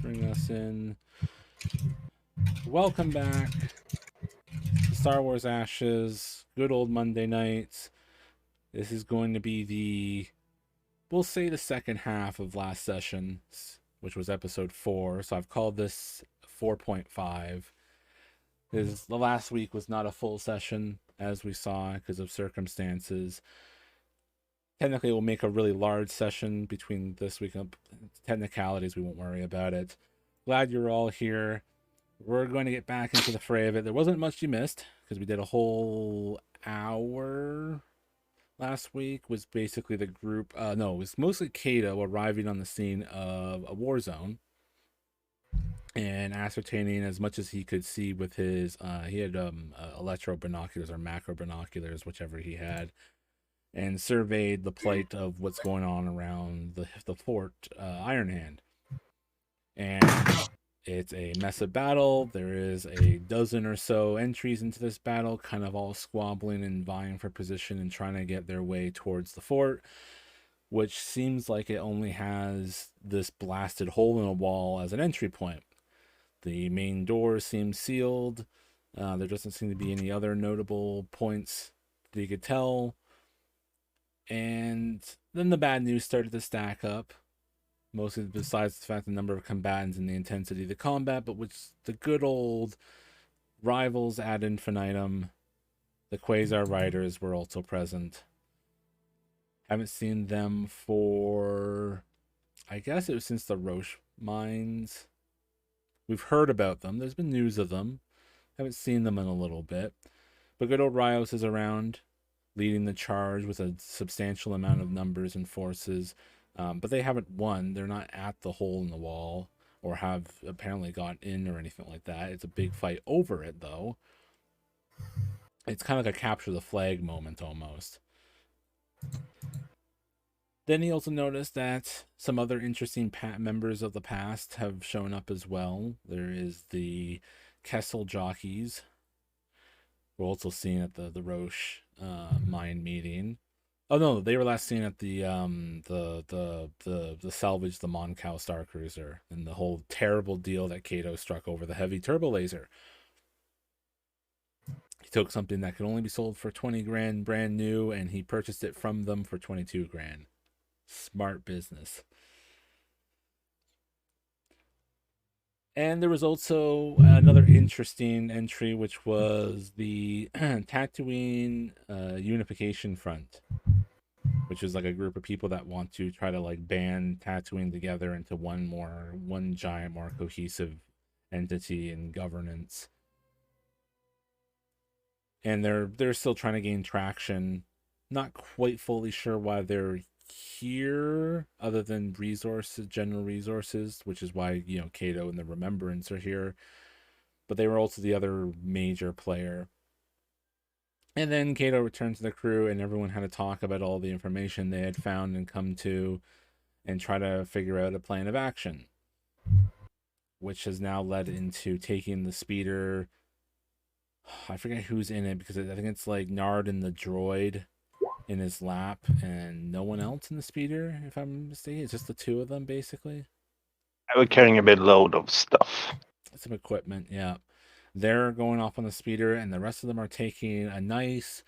bring us in. Welcome back to Star Wars Ashes. Good old Monday nights. This is going to be we'll say the second half of last session, which was episode 4. So I've called this 4.5. Because the last week was not a full session, as we saw, because of circumstances. Technically, we'll make a really large session between this week and technicalities. We won't worry about it. Glad you're all here. We're going to get back into the fray of it. There wasn't much you missed because we did a whole hour last week. Was basically the group. No, it was mostly Kato arriving on the scene of a war zone and ascertaining as much as he could see with his. He had electro binoculars or macro binoculars, whichever he had, and surveyed the plight of what's going on around the Fort Ironhand. And it's a massive battle. There is a dozen or so entries into this battle, kind of all squabbling and vying for position and trying to get their way towards the fort, which seems like it only has this blasted hole in a wall as an entry point. The main door seems sealed. There doesn't seem to be any other notable points that you could tell. And then the bad news started to stack up. Mostly besides the fact the number of combatants and the intensity of the combat, but which the good old rivals ad infinitum, the Quasar Riders, were also present. Haven't seen them for, I guess it was since the Roche mines. We've heard about them. There's been news of them. Haven't seen them in a little bit. But good old Rios is around, leading the charge with a substantial amount of numbers and forces. But they haven't won. They're not at the hole in the wall or have apparently got in or anything like that. It's a big fight over it, though. It's kind of like a capture the flag moment almost. Then he also noticed that some other interesting members of the past have shown up as well. There is the Kessel jockeys. We're also seen at the Roche mine meeting. Oh no, they were last seen at the salvage the Moncal Star Cruiser and the whole terrible deal that Kato struck over the heavy turbo laser. He took something that could only be sold for 20 grand brand new and he purchased it from them for 22 grand. Smart business. And there was also another interesting entry, which was the Tatooine Unification Front, which is like a group of people that want to try to like band Tatooine together into one giant, more cohesive entity and governance. And they're still trying to gain traction. Not quite fully sure why they're here, other than general resources, which is why Kato and the Remembrance are here. But they were also the other major player. And then Kato returned to the crew, and everyone had to talk about all the information they had found and come to, and try to figure out a plan of action, which has now led into taking the speeder. I forget who's in it because I think it's like Nard and the droid in his lap, and no one else in the speeder, if I'm mistaken. It's just the two of them, basically. I was carrying a big load of stuff. Some equipment, yeah. They're going off on the speeder, and the rest of them are taking a nice,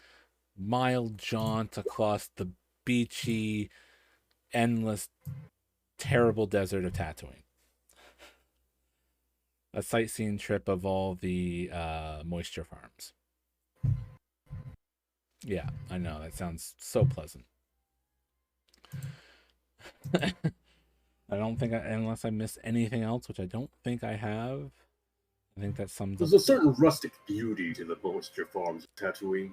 mild jaunt across the beachy, endless, terrible desert of Tatooine. A sightseeing trip of all the moisture farms. Yeah, I know. That sounds so pleasant. I don't think, unless I missed anything else, which I don't think I have, I think that sums There's up. a certain rustic beauty to the moisture farms of Tatooine.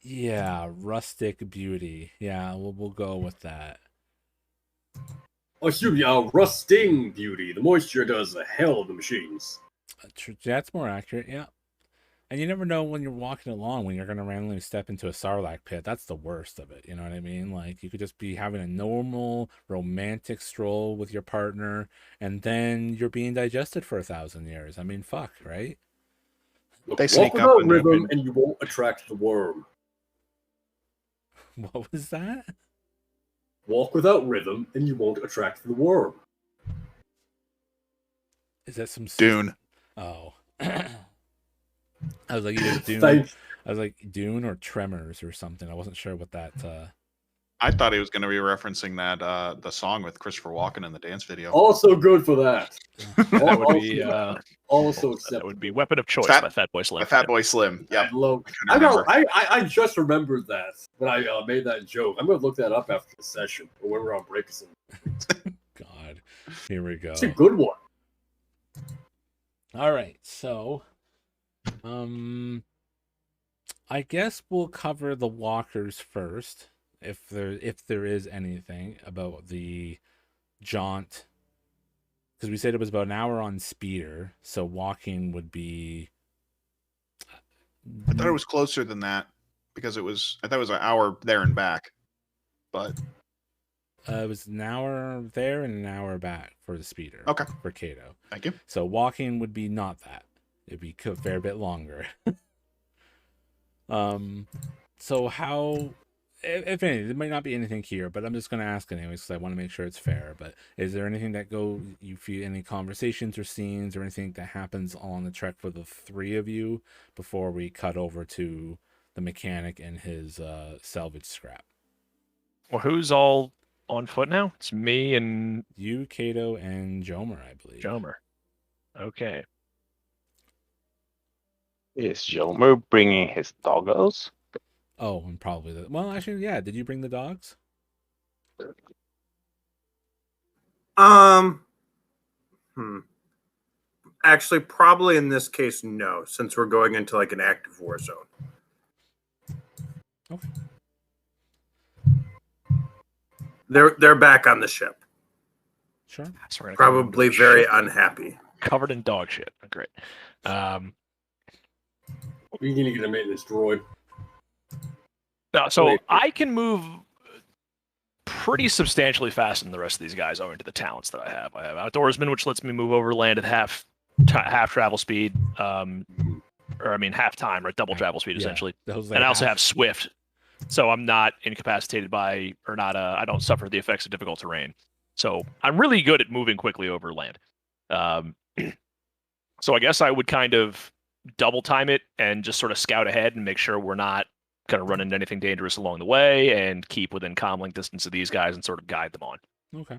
Yeah, rustic beauty. Yeah, we'll go with that. Excuse me, rusting beauty. The moisture does the hell of the machines. That's more accurate, yeah. And you never know when you're walking along when you're going to randomly step into a Sarlacc pit. That's the worst of it. You know what I mean? Like, you could just be having a normal, romantic stroll with your partner, and then you're being digested for 1,000 years. I mean, fuck, right? Look, They walk sneak up without on you. rhythm and you won't attract the worm. What was that? Walk without rhythm and you won't attract the worm. Is that some Dune. Oh. I was like either Dune. Thanks. I was like Dune or Tremors or something. I wasn't sure what that. I thought he was going to be referencing that the song with Christopher Walken in the dance video. Also good for that. That would be Also that acceptable. would be Weapon of Choice Fat- by Fatboy Slim. By Fatboy Slim. I Yep. love. I couldn't I just remembered that when I made that joke. I'm gonna look that up after the session or when we're on break. God, here we go. It's a good one. All right, so, I guess we'll cover the walkers first, if there is anything about the jaunt, because we said it was about an hour on speeder, so walking would be. I thought it was closer than that because I thought it was an hour there and back, but It was an hour there and an hour back for the speeder. Okay. For Cato. thank you. So walking would be not that. It'd be a fair bit longer. So how, if any, there might not be anything here, but I'm just going to ask anyways because I want to make sure it's fair. But is there anything that you feel, any conversations or scenes or anything that happens on the trek for the three of you before we cut over to the mechanic and his salvage scrap? Well, who's all on foot now? It's me and You, Cato, and Jomer, I believe. Jomer. Okay. Is Jomer bringing his doggos? Oh, and probably well, actually, yeah. Did you bring the dogs? Actually, probably in this case, no, since we're going into like an active war zone. Okay. They're back on the ship. Sure. So we're gonna Probably very unhappy. covered in dog shit. Great. We need to get a maintenance droid. No, so Wait. I can move pretty substantially faster than the rest of these guys owing to the talents that I have. I have Outdoorsman, which lets me move over land at half travel speed, half time, right? Double travel speed, Yeah, essentially. that was And I also have Swift, so I'm not incapacitated by, or not, I don't suffer the effects of difficult terrain. So I'm really good at moving quickly over land. So I guess I would kind of double time it and just sort of scout ahead and make sure we're not going to run into anything dangerous along the way and keep within comlink distance of these guys and sort of guide them on. Okay.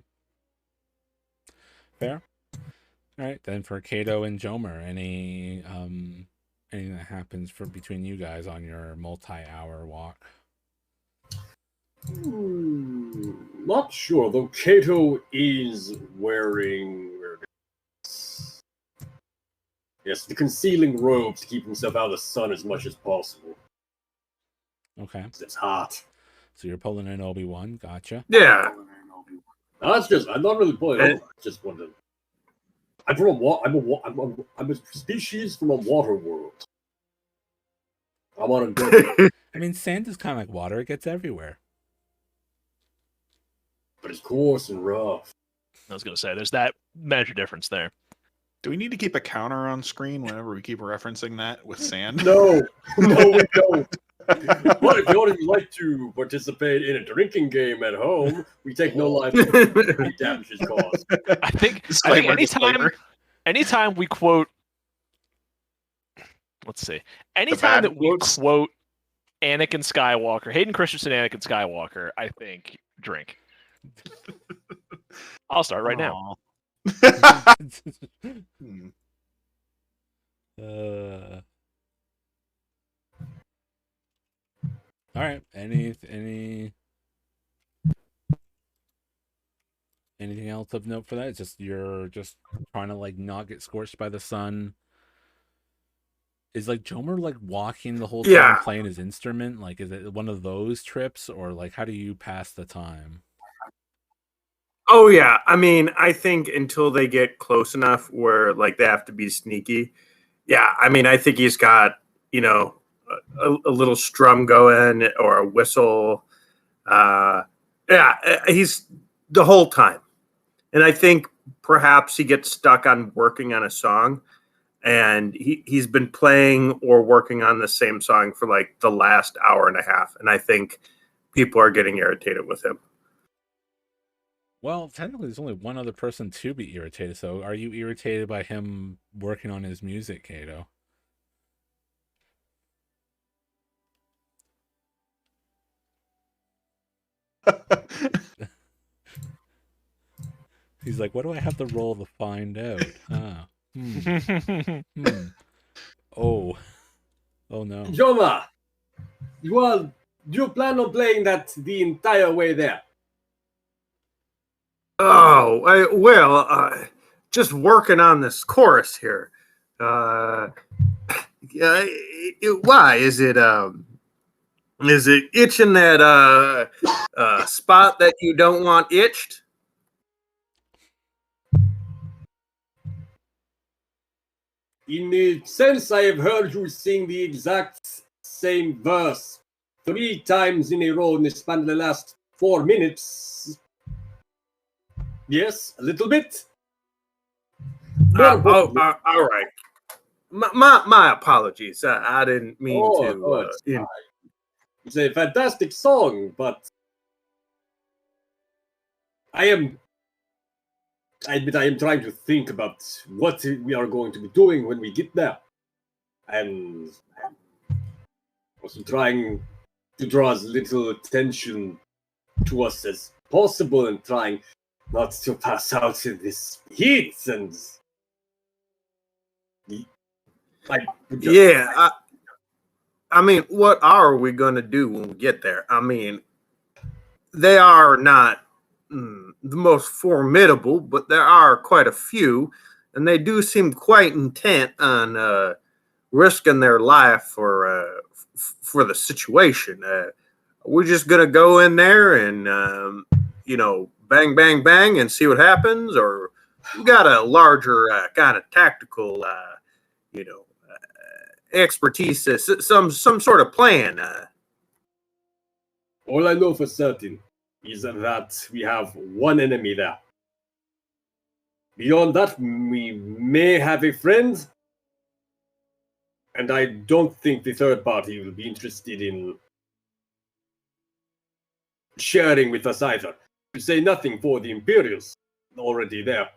Fair. All right, then for Cato and Jomer, anything that happens between you guys on your multi-hour walk? Not sure, though Kato is wearing the concealing robes to keep himself out of the sun as much as possible. Okay. It's hot. So you're pulling in Obi-Wan, gotcha. Yeah. No, I'm not really pulling over. I just want to. I'm a species from a water world. I want to go, I mean, sand is kind of like water; it gets everywhere. but it's coarse and rough. I was going to say, there's that major difference there. Do we need to keep a counter on screen whenever we keep referencing that with sand? No, we don't. But if you would like to participate in a drinking game at home, we take no liability for any damages caused. I think Disclaimer, anytime we quote, let's see, anytime that we quotes. quote Anakin Skywalker, Hayden Christensen, Anakin Skywalker, I think drink. I'll start right now. Hmm. All right. Anything else of note for that? It's just you're just trying to like not get scorched by the sun. Is like Jomer like walking the whole time Yeah. playing his instrument? Like, is it one of those trips, or like how do you pass the time? Oh yeah. I mean, I think until they get close enough where like they have to be sneaky. Yeah. I mean, I think he's got, a little strum going or a whistle. He's the whole time. And I think perhaps he gets stuck on working on a song, and he's been playing or working on the same song for like the last hour and a half. And I think people are getting irritated with him. Well, technically, there's only one other person to be irritated. So, are you irritated by him working on his music, Kato? He's like, what do I have to roll to find out? Huh. Hmm. Oh. Oh no. Joma, do you plan on playing that the entire way there? Oh, well, just working on this chorus here. Yeah, why is it itching that spot that you don't want itched? In a sense, I have heard you sing the exact same verse 3 times in a row in the span of the last 4 minutes. Yes, a little bit. All right. My apologies. I didn't mean to. It's a fantastic song, but I admit I am trying to think about what we are going to be doing when we get there. And also trying to draw as little attention to us as possible and trying not to pass out in this heat. And I mean, what are we going to do when we get there? I mean, they are not the most formidable, but there are quite a few, and they do seem quite intent on risking their life for the situation. We're just gonna go in there and bang, bang, bang, and see what happens, or we got a larger kind of tactical, expertise, some sort of plan. All I know for certain is that we have one enemy there. Beyond that, we may have a friend, and I don't think the third party will be interested in sharing with us either. To say nothing for the Imperials already there.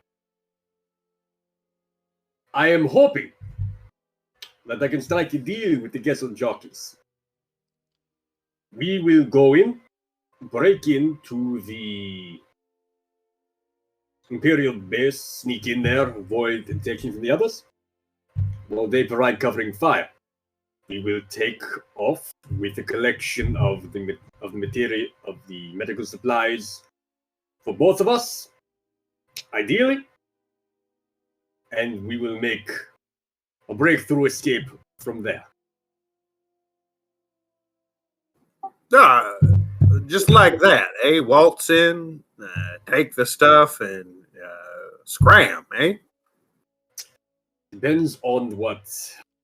I am hoping that I can strike a deal with the Gessel jockeys. We will go in, break into the Imperial base, sneak in there, avoid taking from the others, while they provide covering fire. We will take off with a collection of the material, of the medical supplies for both of us, ideally, and we will make a breakthrough escape from there. Just like that, eh? Waltz in, take the stuff, and scram, eh? Depends on what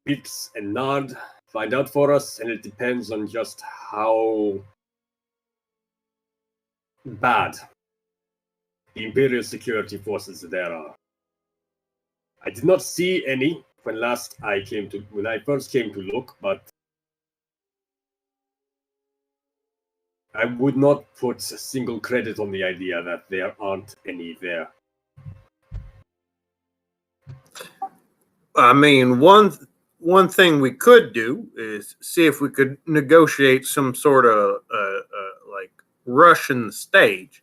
Pix and Nard find out for us, and it depends on just how bad the Imperial security forces there are. I did not see any when I first came to look, but I would not put a single credit on the idea that there aren't any there. I mean, one thing we could do is see if we could negotiate some sort of like Russian stage.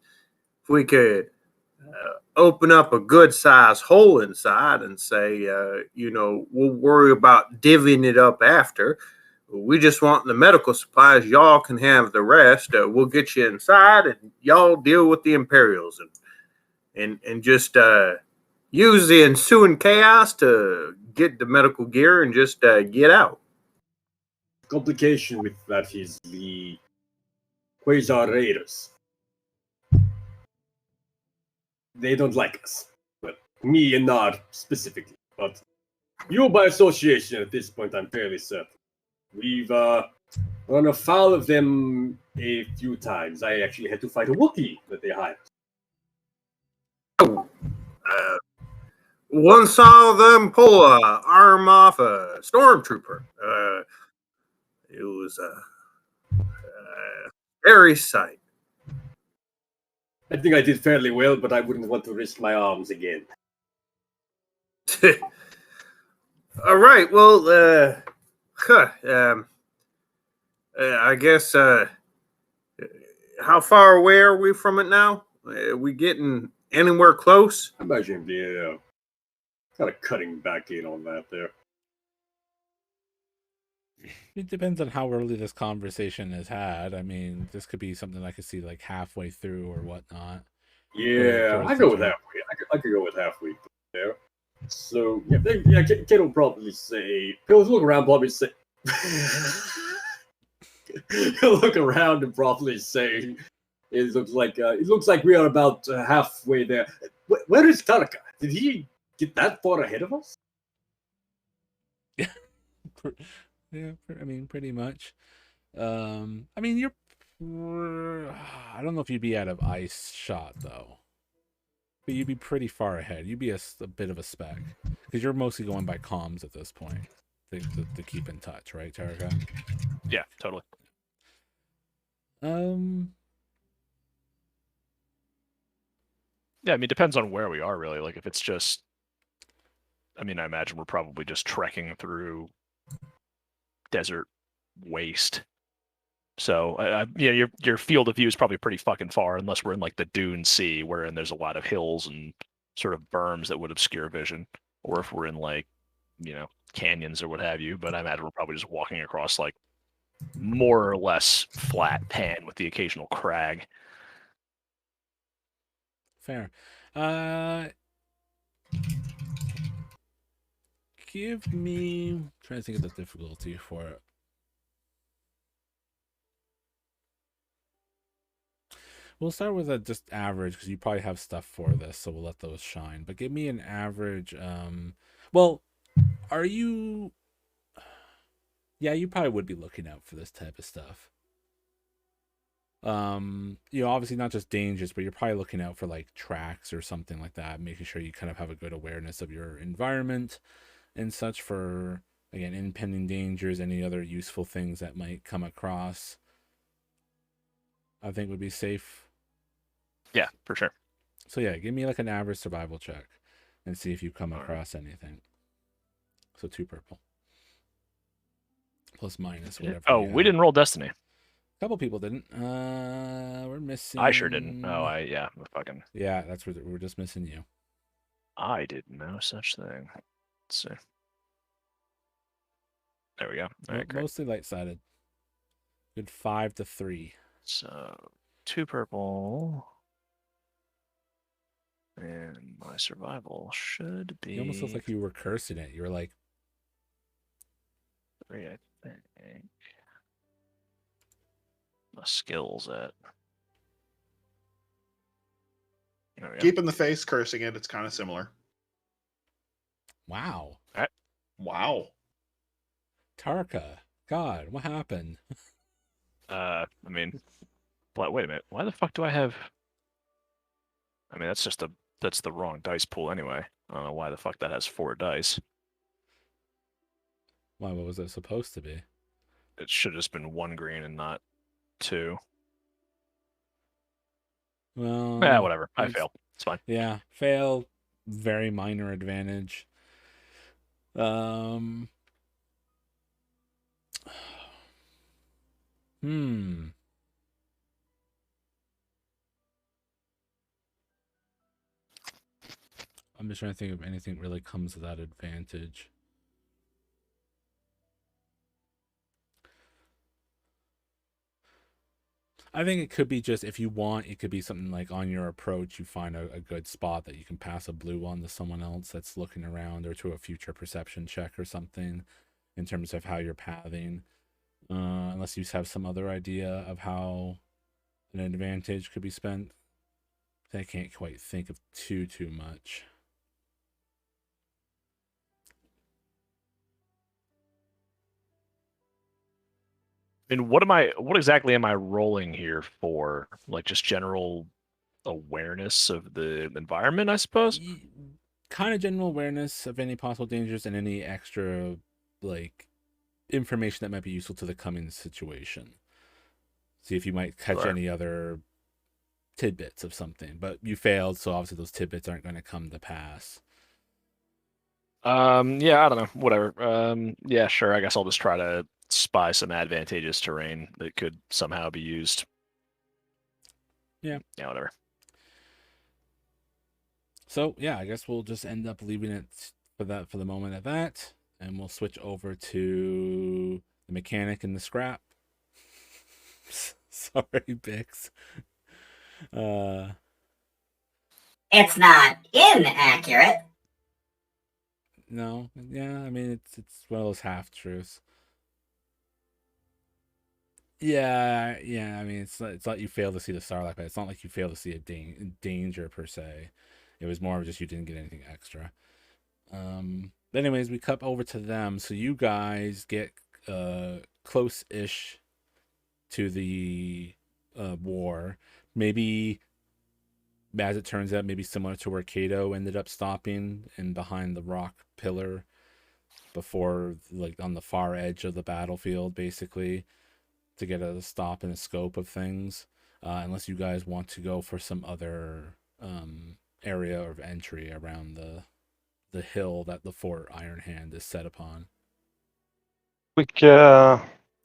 If we could open up a good size hole inside and say, we'll worry about divvying it up after. We just want the medical supplies. Y'all can have the rest. We'll get you inside, and y'all deal with the Imperials, and just use the ensuing chaos to get the medical gear and just get out. The complication with that is the Quasar Raiders. They don't like us. Well, me and Nard specifically. But you by association at this point, I'm fairly certain. We've run afoul of them a few times. I actually had to fight a Wookiee that they hired. One saw them pull an arm off a stormtrooper. It was a scary sight. I think I did fairly well, but I wouldn't want to risk my arms again. All right. Well, I guess. How far away are we from it now? We getting anywhere close? Imagine the kind of cutting back in on that there. It depends on how early this conversation is had. I mean, this could be something I could see like halfway through or whatnot. Yeah, towards I the go with turn. halfway. I could go with halfway there. So Kid will probably say. He'll look around, probably say. He'll look around and probably say, "It looks like we are about halfway there. Where is Tarka? Did he get that far ahead of us?" Yeah, I mean, pretty much. I mean, you're. I don't know if you'd be out of ice shot though, but you'd be pretty far ahead. You'd be a bit of a spec because you're mostly going by comms at this point to keep in touch, right, Tarka? Yeah, totally. Yeah, I mean, depends on where we are, really. Like, if it's just, I mean, I imagine we're probably just trekking through desert waste. So, yeah, your field of view is probably pretty fucking far, unless we're in like the Dune Sea, wherein there's a lot of hills and sort of berms that would obscure vision, or if we're in like, canyons or what have you. But I imagine we're probably just walking across like more or less flat pan with the occasional crag. Fair. Give me. Trying to think of the difficulty for it. We'll start with a just average because you probably have stuff for this, so we'll let those shine. But give me an average. Well, are you? Yeah, you probably would be looking out for this type of stuff. Obviously not just dangers, but you're probably looking out for like tracks or something like that, making sure you kind of have a good awareness of your environment and such for, again, impending dangers, any other useful things that might come across. I think would be safe. Yeah, for sure. So yeah, give me like an average survival check and see if you come across anything. So 2 purple. Plus minus whatever. Oh, we didn't roll Destiny. A couple people didn't. We're missing. I sure didn't. Oh, fucking. Yeah, that's where we're just missing you. I did no such thing. Let's see. There we go. All right, great. Mostly light-sided. Good 5 to 3. So 2 purple. And my survival should be. You almost look like you were cursing it. You were like 3, I think. My skills at. Keeping the face, cursing it. It's kind of similar. Wow. Wow. Tarka. God, what happened? I mean, wait a minute. Why the fuck do I have? I mean, that's the wrong dice pool anyway. I don't know why the fuck that has 4 dice. Why? What was it supposed to be? It should have just been 1 green and not 2. Well. Yeah, whatever. I fail. It's fine. Yeah, fail. Very minor advantage. I'm just trying to think if anything really comes with that advantage. I think it could be just, if you want, it could be something like on your approach, you find a good spot that you can pass a blue on to someone else that's looking around, or to a future perception check or something in terms of how you're pathing. Unless you have some other idea of how an advantage could be spent. I can't quite think of too much. I mean, what exactly am I rolling here for? Like, just general awareness of the environment, I suppose? Kind of general awareness of any possible dangers and any extra, like, information that might be useful to the coming situation. See if you might catch any other tidbits of something, but you failed, so obviously those tidbits aren't going to come to pass. Yeah, I don't know. Whatever. Yeah, sure. I guess I'll just try to spy some advantageous terrain that could somehow be used. Yeah. Yeah, whatever. So yeah, I guess we'll just end up leaving it for the moment at that, and we'll switch over to the mechanic and the scrap. Sorry, Bix. It's not inaccurate. No, yeah, I mean it's one of those half truths. Yeah, I mean it's not you fail to see the Sarlacc, but it's not like you fail to see a danger per se. It was more of just you didn't get anything extra. But anyways, we cut over to them, so you guys get close-ish to the war. Maybe, as it turns out, maybe similar to where Kato ended up stopping and behind the rock pillar before, like on the far edge of the battlefield, basically, to get a stop and a scope of things. Unless you guys want to go for some other area of entry around the hill that the Fort Ironhand is set upon. Quick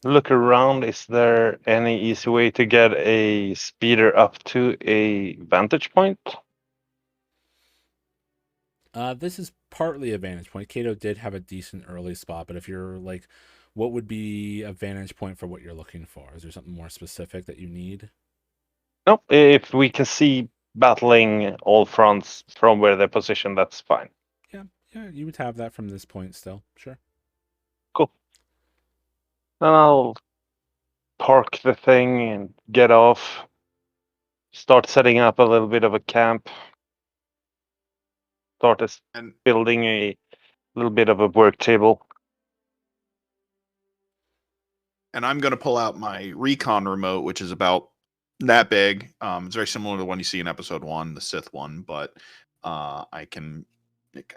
look around. Is there any easy way to get a speeder up to a vantage point? This is partly a vantage point. Kato did have a decent early spot, but if you're like, what would be a vantage point for what you're looking for? Is there something more specific that you need? Nope. If we can see battling all fronts from where they're positioned, that's fine. Yeah, you would have that from this point still. Sure. Cool. Then I'll park the thing and get off. Start setting up a little bit of a camp. Start building a little bit of a work table. And I'm going to pull out my recon remote, which is about that big. It's very similar to the one you see in episode 1, the Sith one, but I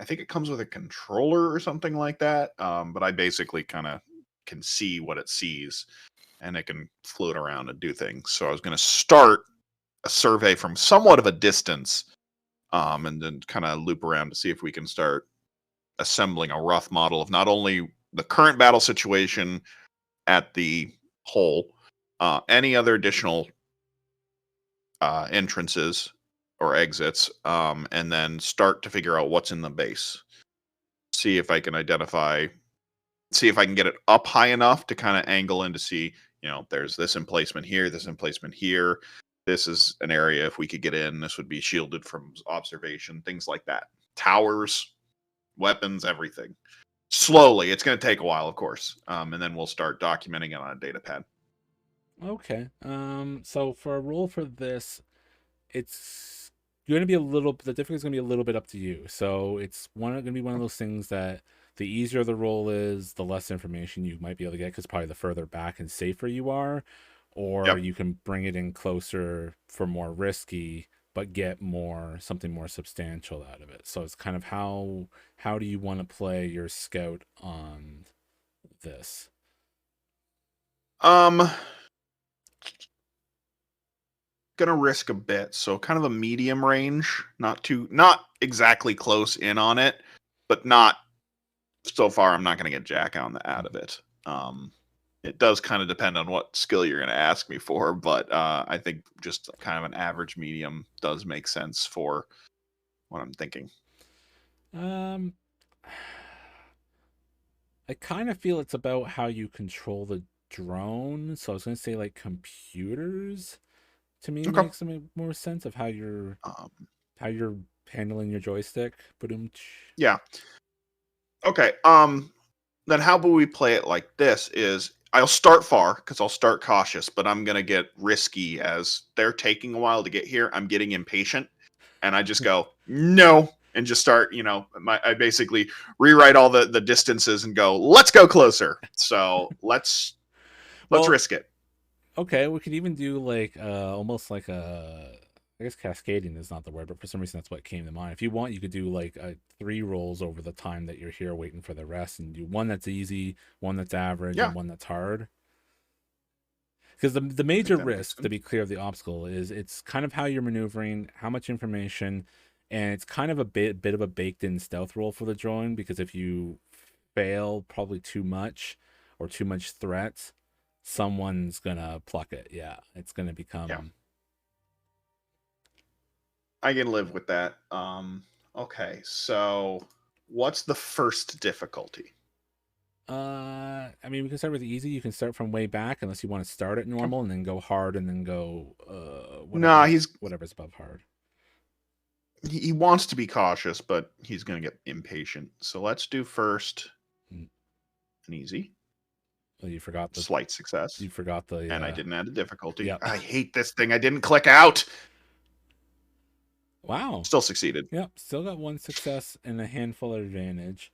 think it comes with a controller or something like that. But I basically kind of can see what it sees, and it can float around and do things. So I was going to start a survey from somewhat of a distance, and then kind of loop around to see if we can start assembling a rough model of not only the current battle situation at the hole, any other additional entrances or exits, and then start to figure out what's in the base. See if I can get it up high enough to kind of angle in to see, there's this emplacement here, this emplacement here. This is an area, if we could get in, this would be shielded from observation, things like that. Towers, weapons, everything. Slowly. It's going to take a while, of course. And then we'll start documenting it on a data pad. Okay. So for a roll for this, it's going to be the difficulty is going to be a little bit up to you. So it's going to be one of those things that the easier the roll is, the less information you might be able to get, because probably the further back and safer you are, or you can bring it in closer for more risky, but get something more substantial out of it. So it's kind of how do you want to play your scout on this? Gonna risk a bit, so kind of a medium range, not exactly close in on it, but not so far. I'm not gonna get jack out of it. It does kind of depend on what skill you're gonna ask me for, but I think just kind of an average medium does make sense for what I'm thinking. I kind of feel it's about how you control the drone. So I was going to say like computers. To me, makes some more sense of how you're handling your joystick. Yeah. Okay. Then how about we play it like this? Is I'll start far because I'll start cautious, but I'm gonna get risky as they're taking a while to get here. I'm getting impatient, and I just go no, and just start. I basically rewrite all the distances and go, let's go closer. So let's risk it. Okay, we could even do like almost like I guess cascading is not the word, but for some reason that's what came to mind. If you want, you could do like 3 rolls over the time that you're here waiting for the rest, and do one that's easy, one that's average, and one that's hard. Because the major that makes risk, to sense. be clear of the obstacle, is it's kind of how you're maneuvering, how much information, and it's kind of a bit of a baked-in stealth roll for the drone. Because if you fail probably too much or too much threats, someone's gonna pluck it. Yeah, it's gonna become. Yeah. I can live with that. Okay, so what's the first difficulty? I mean, we can start with easy. You can start from way back, unless you want to start at normal and then go hard and then go Nah, whatever's above hard. he wants to be cautious, but he's going to get impatient. So let's do first Mm. an easy, Oh, you forgot the slight success, you forgot the and I didn't add a difficulty. Yep. I hate this thing. I didn't click out. Wow. Still succeeded. Yep, still got one success and a handful of advantage.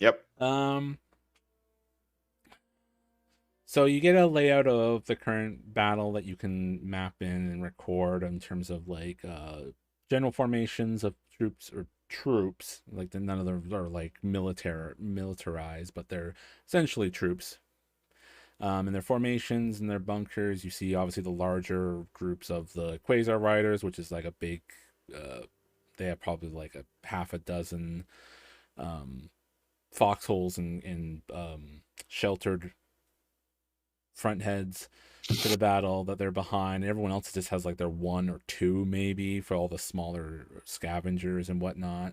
Yep. So you get a layout of the current battle that you can map in and record in terms of like general formations of troops. Like none of them are like militarized, but they're essentially troops. In their formations and their bunkers, you see obviously the larger groups of the Quasar Riders, which is like a big. They have probably like a half a dozen foxholes and sheltered front heads to the battle that they're behind. Everyone else just has like their one or two maybe for all the smaller scavengers and whatnot.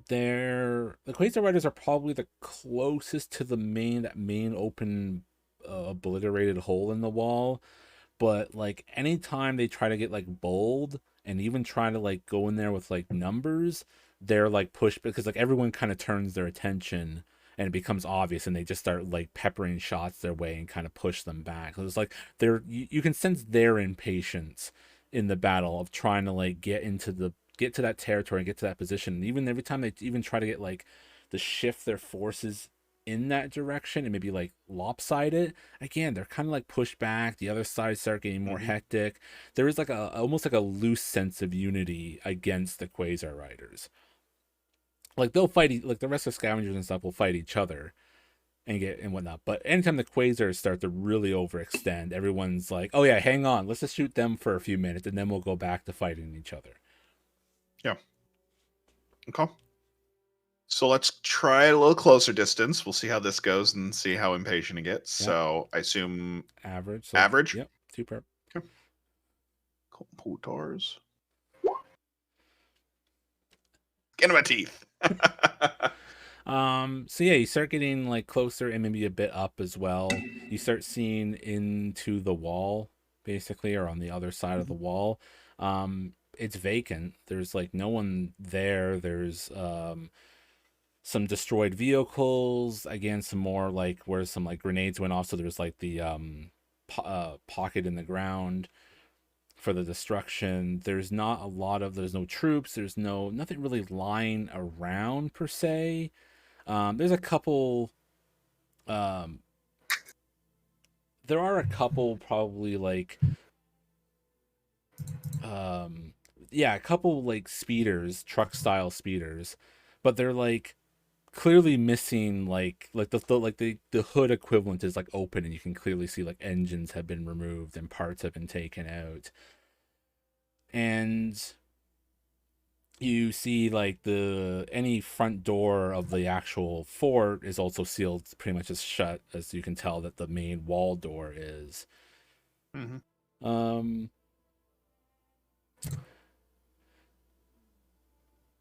The Quasar Riders are probably the closest to the main open obliterated hole in the wall. But like anytime they try to get like bold and even try to like go in there with like numbers, they're like pushed because like everyone kind of turns their attention and it becomes obvious and they just start like peppering shots their way and kind of push them back. So it's like you can sense their impatience in the battle of trying to like get to that territory and get to that position. And even every time they even try to get like to shift their forces in that direction and maybe like lopsided, again they're kind of like pushed back. The other side start getting more hectic. There is like a almost like a loose sense of unity against the Quasar Riders. Like they'll fight like the rest of scavengers and stuff will fight each other and whatnot, but anytime the Quasars start to really overextend, everyone's like, oh yeah, hang on, let's just shoot them for a few minutes and then we'll go back to fighting each other. Yeah. Okay. So let's try a little closer distance. We'll see how this goes and see how impatient it gets. Yep. So I assume Average. average? Yep. 2 per. Okay. Computers. Get in my teeth. So yeah, you start getting like closer and maybe a bit up as well. You start seeing into the wall, basically, or on the other side of the wall. It's vacant. There's like no one there. There's some destroyed vehicles. Again, some more like where some like grenades went off. So there's like the pocket in the ground for the destruction. There's not a lot of. There's no troops. There's nothing really lying around per se. There's a couple. There are a couple probably like. A couple like speeders, truck style speeders, but they're like clearly missing like the hood equivalent is like open and you can clearly see like engines have been removed and parts have been taken out. And you see like any front door of the actual fort is also sealed pretty much as shut as you can tell that the main wall door is.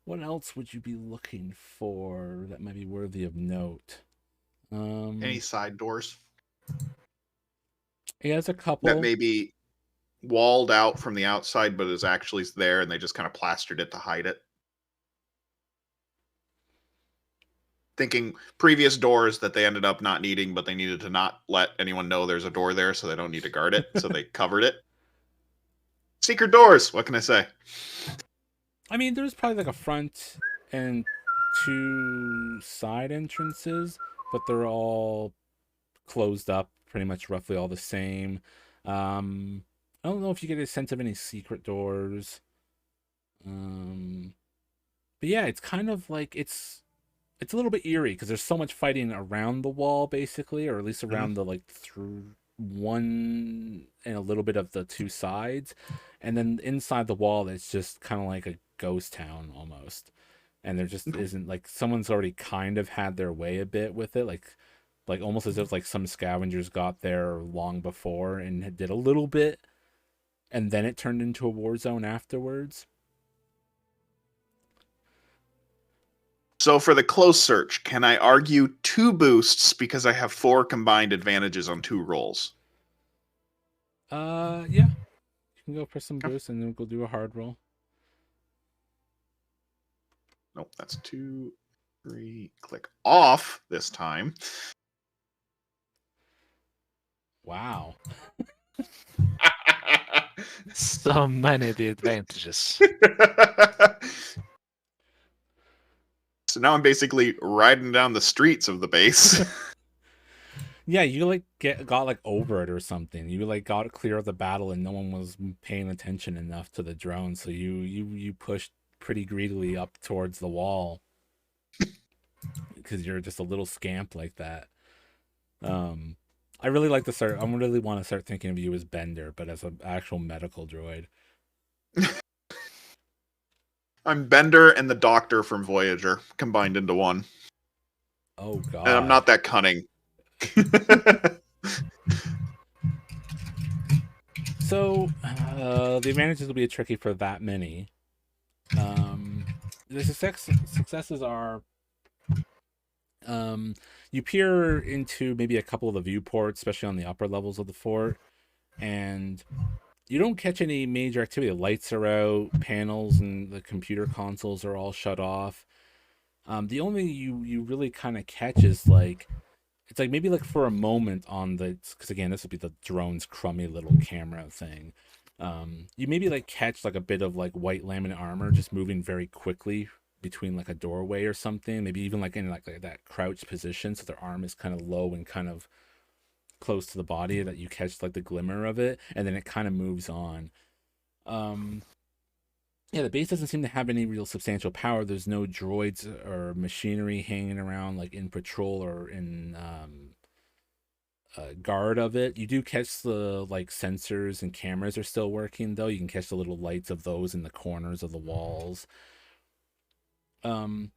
What else would you be looking for that might be worthy of note? Any side doors? He has a couple. That may be walled out from the outside, but is actually there, and they just kind of plastered it to hide it. Thinking previous doors that they ended up not needing, but they needed to not let anyone know there's a door there, so they don't need to guard it, so they covered it. Secret doors, what can I say? I mean, there's probably like a front and 2 side entrances, but they're all closed up, pretty much roughly all the same. I don't know if you get a sense of any secret doors. But yeah, it's kind of like it's it's a little bit eerie because there's so much fighting around the wall, basically, or at least Mm-hmm. around the like through one and a little bit of the two sides, and then inside the wall, it's just kind of like a ghost town almost. And there just Okay. isn't like someone's already kind of had their way a bit with it, like almost as if like some scavengers got there long before and did a little bit, and then it turned into a war zone afterwards. So for the close search, can I argue 2 boosts because I have 4 combined advantages on 2 rolls? Yeah, you can go for some Okay. boosts and then we'll do a hard roll. Nope, that's 2, 3. Click off this time. Wow. So many of the advantages. So now I'm basically riding down the streets of the base. Yeah, you like got like over it or something. You like got clear of the battle and no one was paying attention enough to the drone, so you pushed pretty greedily up towards the wall because you're just a little scamp like that. I really like to start. I really want to start thinking of you as Bender, but as an actual medical droid. I'm Bender and the Doctor from Voyager combined into one. Oh God! And I'm not that cunning. So the advantages will be tricky for that many. The successes are you peer into maybe a couple of the viewports, especially on the upper levels of the fort, and you don't catch any major activity. The lights are out, panels and the computer consoles are all shut off. The only you really kind of catch is like it's like maybe like for a moment on the, because again this would be the drone's crummy little camera thing. You maybe like catch like a bit of like white laminate armor just moving very quickly between like a doorway or something, maybe even like in like that crouched position so their arm is kind of low and kind of close to the body, that you catch like the glimmer of it, and then it kind of moves on. Yeah, the base doesn't seem to have any real substantial power. There's no droids or machinery hanging around like in patrol or in guard of it. You do catch the like sensors and cameras are still working though. You can catch the little lights of those in the corners of the walls. And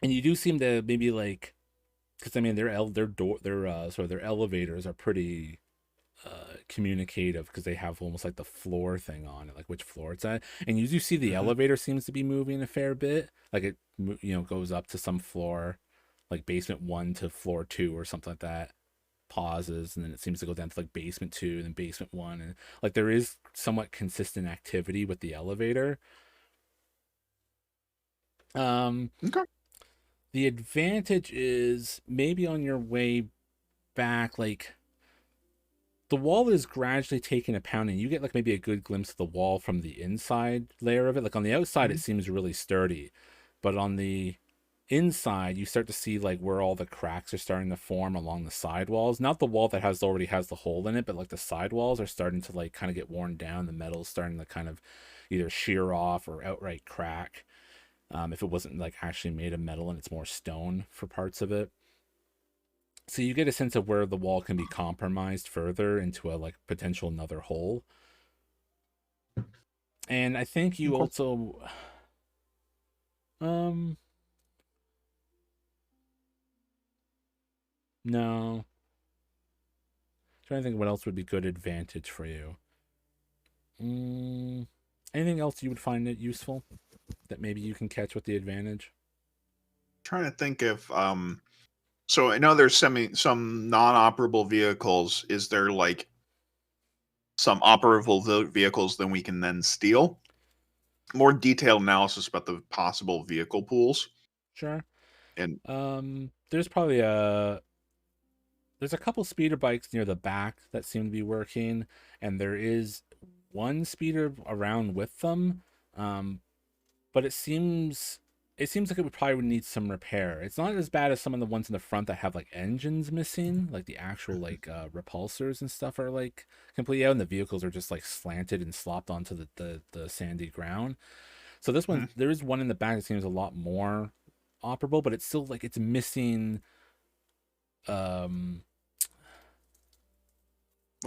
you do seem to maybe like, because I mean their elevators are pretty communicative because they have almost like the floor thing on it, like which floor it's at, and you do see the elevator seems to be moving a fair bit, like it goes up to some floor, like basement 1 to floor 2 or something like that, pauses, and then it seems to go down to like basement 2 and then basement 1, and like there is somewhat consistent activity with the elevator. Okay. The advantage is maybe on your way back, like the wall is gradually taking a pounding. You get like maybe a good glimpse of the wall from the inside layer of it. Like on the outside, it seems really sturdy, but on the inside, you start to see like where all the cracks are starting to form along the side walls. Not the wall that already has the hole in it, but like the side walls are starting to like kind of get worn down. The metal's starting to kind of either shear off or outright crack. If it wasn't like actually made of metal and it's more stone for parts of it. So you get a sense of where the wall can be compromised further into a like potential another hole. And I think you also no. Trying to think what else would be good advantage for you. Anything else you would find it useful that maybe you can catch with the advantage? Trying to think if so I know there's some non-operable vehicles. Is there like some operable vehicles then we can then steal? More detailed analysis about the possible vehicle pools. Sure. And there's probably there's a couple speeder bikes near the back that seem to be working, and there is one speeder around with them. But it seems like it would probably need some repair. It's not as bad as some of the ones in the front that have like engines missing, like the actual like repulsors and stuff are like completely out, and the vehicles are just like slanted and slopped onto the sandy ground. So this one, there is one in the back that seems a lot more operable, but it's still like it's missing. Like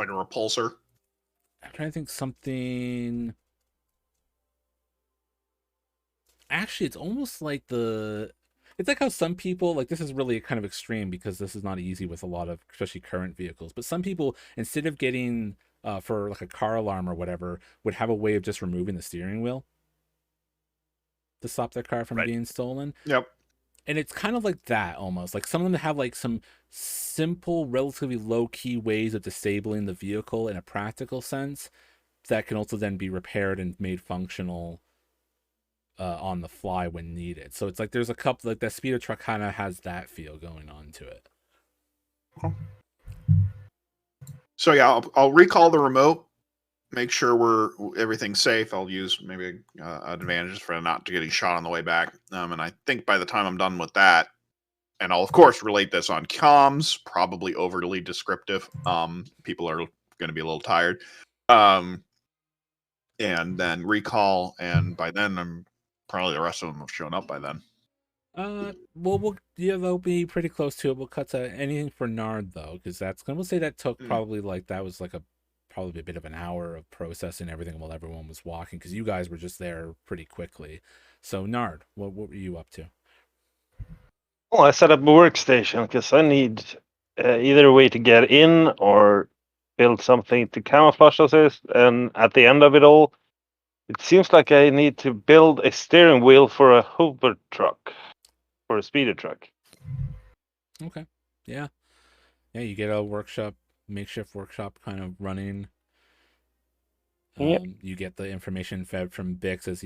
a repulsor. I'm trying to think something. Actually, it's almost like it's like how some people, like, this is really kind of extreme because this is not easy with a lot of, especially current vehicles, but some people, instead of getting for like a car alarm or whatever, would have a way of just removing the steering wheel to stop their car from Right. being stolen. Yep. And it's kind of like that almost. Like some of them have like some simple, relatively low key ways of disabling the vehicle in a practical sense that can also then be repaired and made functional on the fly when needed. So it's like there's a couple, like that speeder truck kind of has that feel going on to it. So yeah, I'll recall the remote, make sure everything's safe. I'll use maybe advantages for not getting shot on the way back. And I think by the time I'm done with that, and I'll of course relate this on comms, probably overly descriptive. People are going to be a little tired. And then recall, and by then I'm probably the rest of them have shown up by then. They'll be pretty close to it. We'll cut to anything for Nard though, because we'll say that took probably that was like probably a bit of an hour of processing everything while everyone was walking, because you guys were just there pretty quickly. So Nard, what were you up to? Well, I set up a workstation because I need either a way to get in or build something to camouflage us. And at the end of it all, it seems like I need to build a steering wheel for a Hoover truck, for a speeder truck. Okay. Yeah. You get a makeshift workshop kind of running. Yep. You get the information fed from Bix as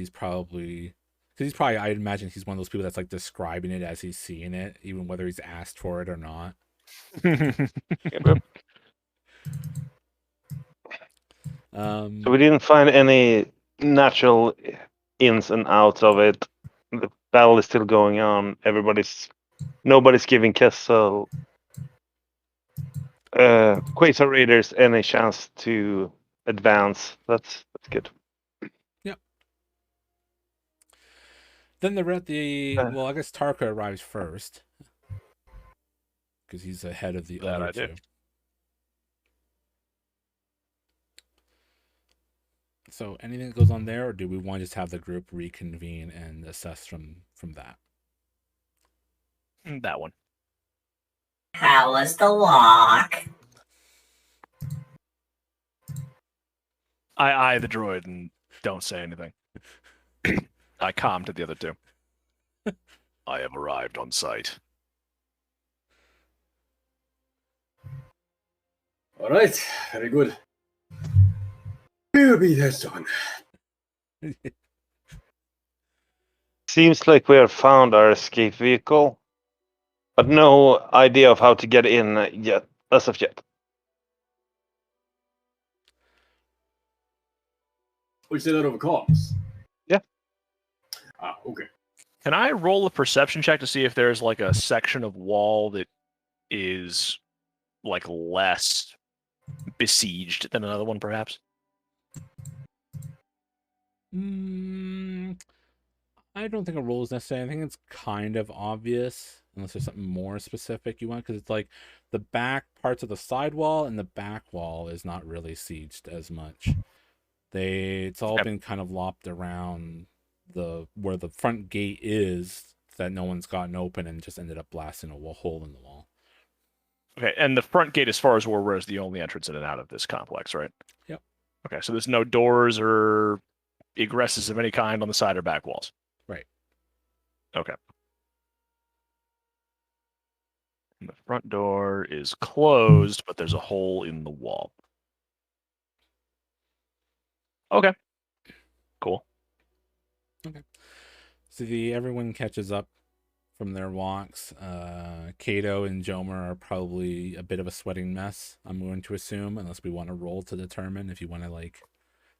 I'd imagine he's one of those people that's like describing it as he's seeing it, even whether he's asked for it or not. Yep. So we didn't find any natural ins and outs of it. The battle is still going on. Nobody's giving Kessel Quasar Raiders any chance to advance. That's good. Yep. Then I guess Tarka arrives first because he's ahead of the other two. So anything that goes on there, or do we want to just have the group reconvene and assess from that? That one. How was the walk? I eye the droid and don't say anything. I calm to the other two. I have arrived on site. All right, very good. We'll be there soon. Seems like we have found our escape vehicle, but no idea of how to get in yet, as of yet. We say that over comms? Yeah. Okay. Can I roll a perception check to see if there's like a section of wall that is like less besieged than another one, perhaps? I don't think a roll is necessary. I think it's kind of obvious, unless there's something more specific you want, because it's like the back parts of the side wall and the back wall is not really sieged as much. It's all been kind of lopped around where the front gate is that no one's gotten open and just ended up blasting a hole in the wall. Okay, and the front gate, as far as we're aware, is the only entrance in and out of this complex, right? Yep. Okay, so there's no doors or egresses of any kind on the side or back walls. Right. Okay. And the front door is closed, but there's a hole in the wall. Okay. Cool. Okay. So everyone catches up from their walks. Kato and Jomer are probably a bit of a sweating mess, I'm going to assume, unless we want to roll to determine if you want to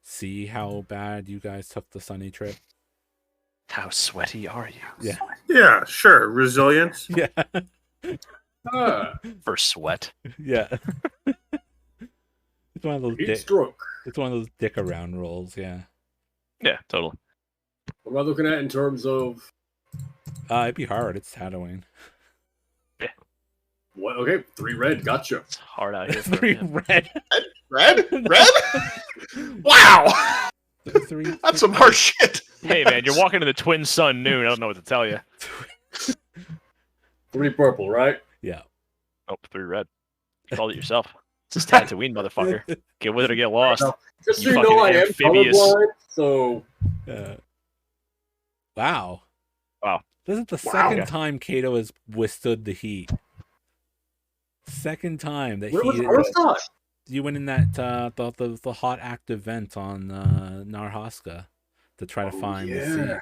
see how bad you guys took the sunny trip. How sweaty are you? Yeah. Yeah, sure. Resilience. Yeah. For sweat. Yeah. It's one of those It's one of those dick around rolls, yeah. Yeah, totally. What am I looking at in terms of It'd be hard. It's Tatooine. What? Okay, 3 red. Gotcha. It's hard out here. For 3 him. red. Red? Wow! 3. That's some harsh shit. Hey man, you're walking in the twin sun noon. I don't know what to tell you. 3 purple, right? Yeah. Oh, 3 red. You called it yourself. This is Tatooine, motherfucker. Get with it or get lost. No, just so You you know, I fucking am amphibious. colorblind, so Wow. Wow. This is the Wow. second time Kato has withstood the heat. Second time that where was he first time? you went in that the hot active vent on Narhaska to try to find the seek.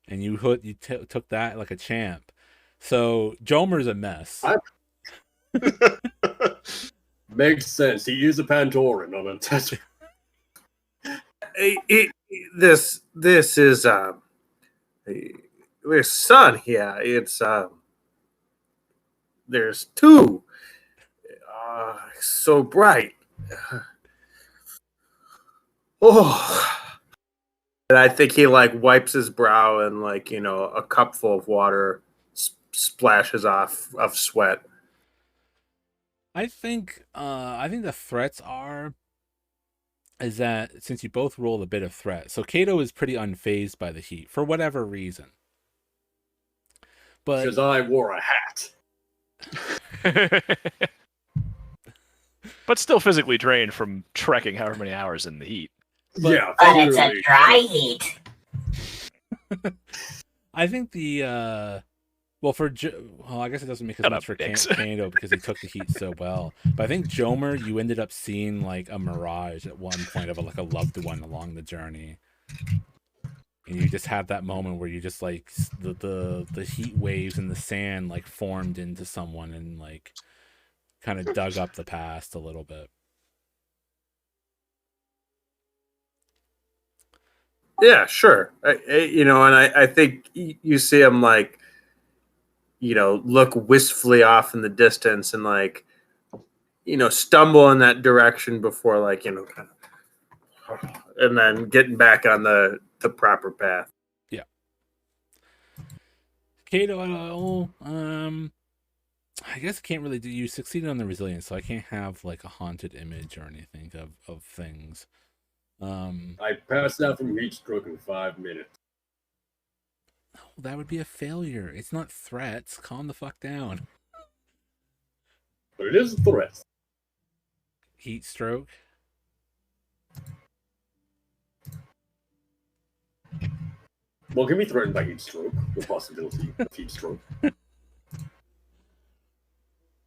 And you took that like a champ. So Jomer's a mess. Makes sense. He is a Pantoran on a test. This is there's sun here. It's there's 2. So bright. Oh. And I think he like wipes his brow and like, a cupful of water splashes off of sweat. I think the threats is that since you both rolled a bit of threat, so Kato is pretty unfazed by the heat for whatever reason. But Because I wore a hat. But still physically drained from trekking however many hours in the heat. Yeah, But it's a literally. dry heat. I think well, I guess it doesn't make as Shut much up, for Dix. Kando because he took the heat so well. But I think Jomer, you ended up seeing like a mirage at one point of like a loved one along the journey, and you just had that moment where you just like the heat waves and the sand like formed into someone and like kind of dug up the past a little bit. Yeah, sure. And I think you see him like, look wistfully off in the distance and like, stumble in that direction before like, kind of, and then getting back on the proper path. Yeah. Kato, I guess I can't really do. You succeeded on the resilience, so I can't have like a haunted image or anything of things. I passed out from heat stroke in 5 minutes. No, that would be a failure. It's not threats. Calm the fuck down. But it is a threat. Heat stroke. Well, can be threatened by heat stroke. The possibility of heat stroke.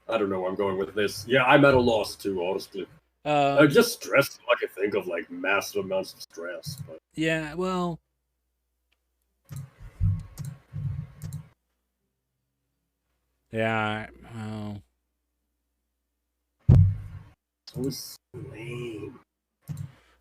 I don't know where I'm going with this. Yeah, I'm at a loss too, honestly. Just stress. I can think of like massive amounts of stress. But Yeah, well. Yeah, well. so lame.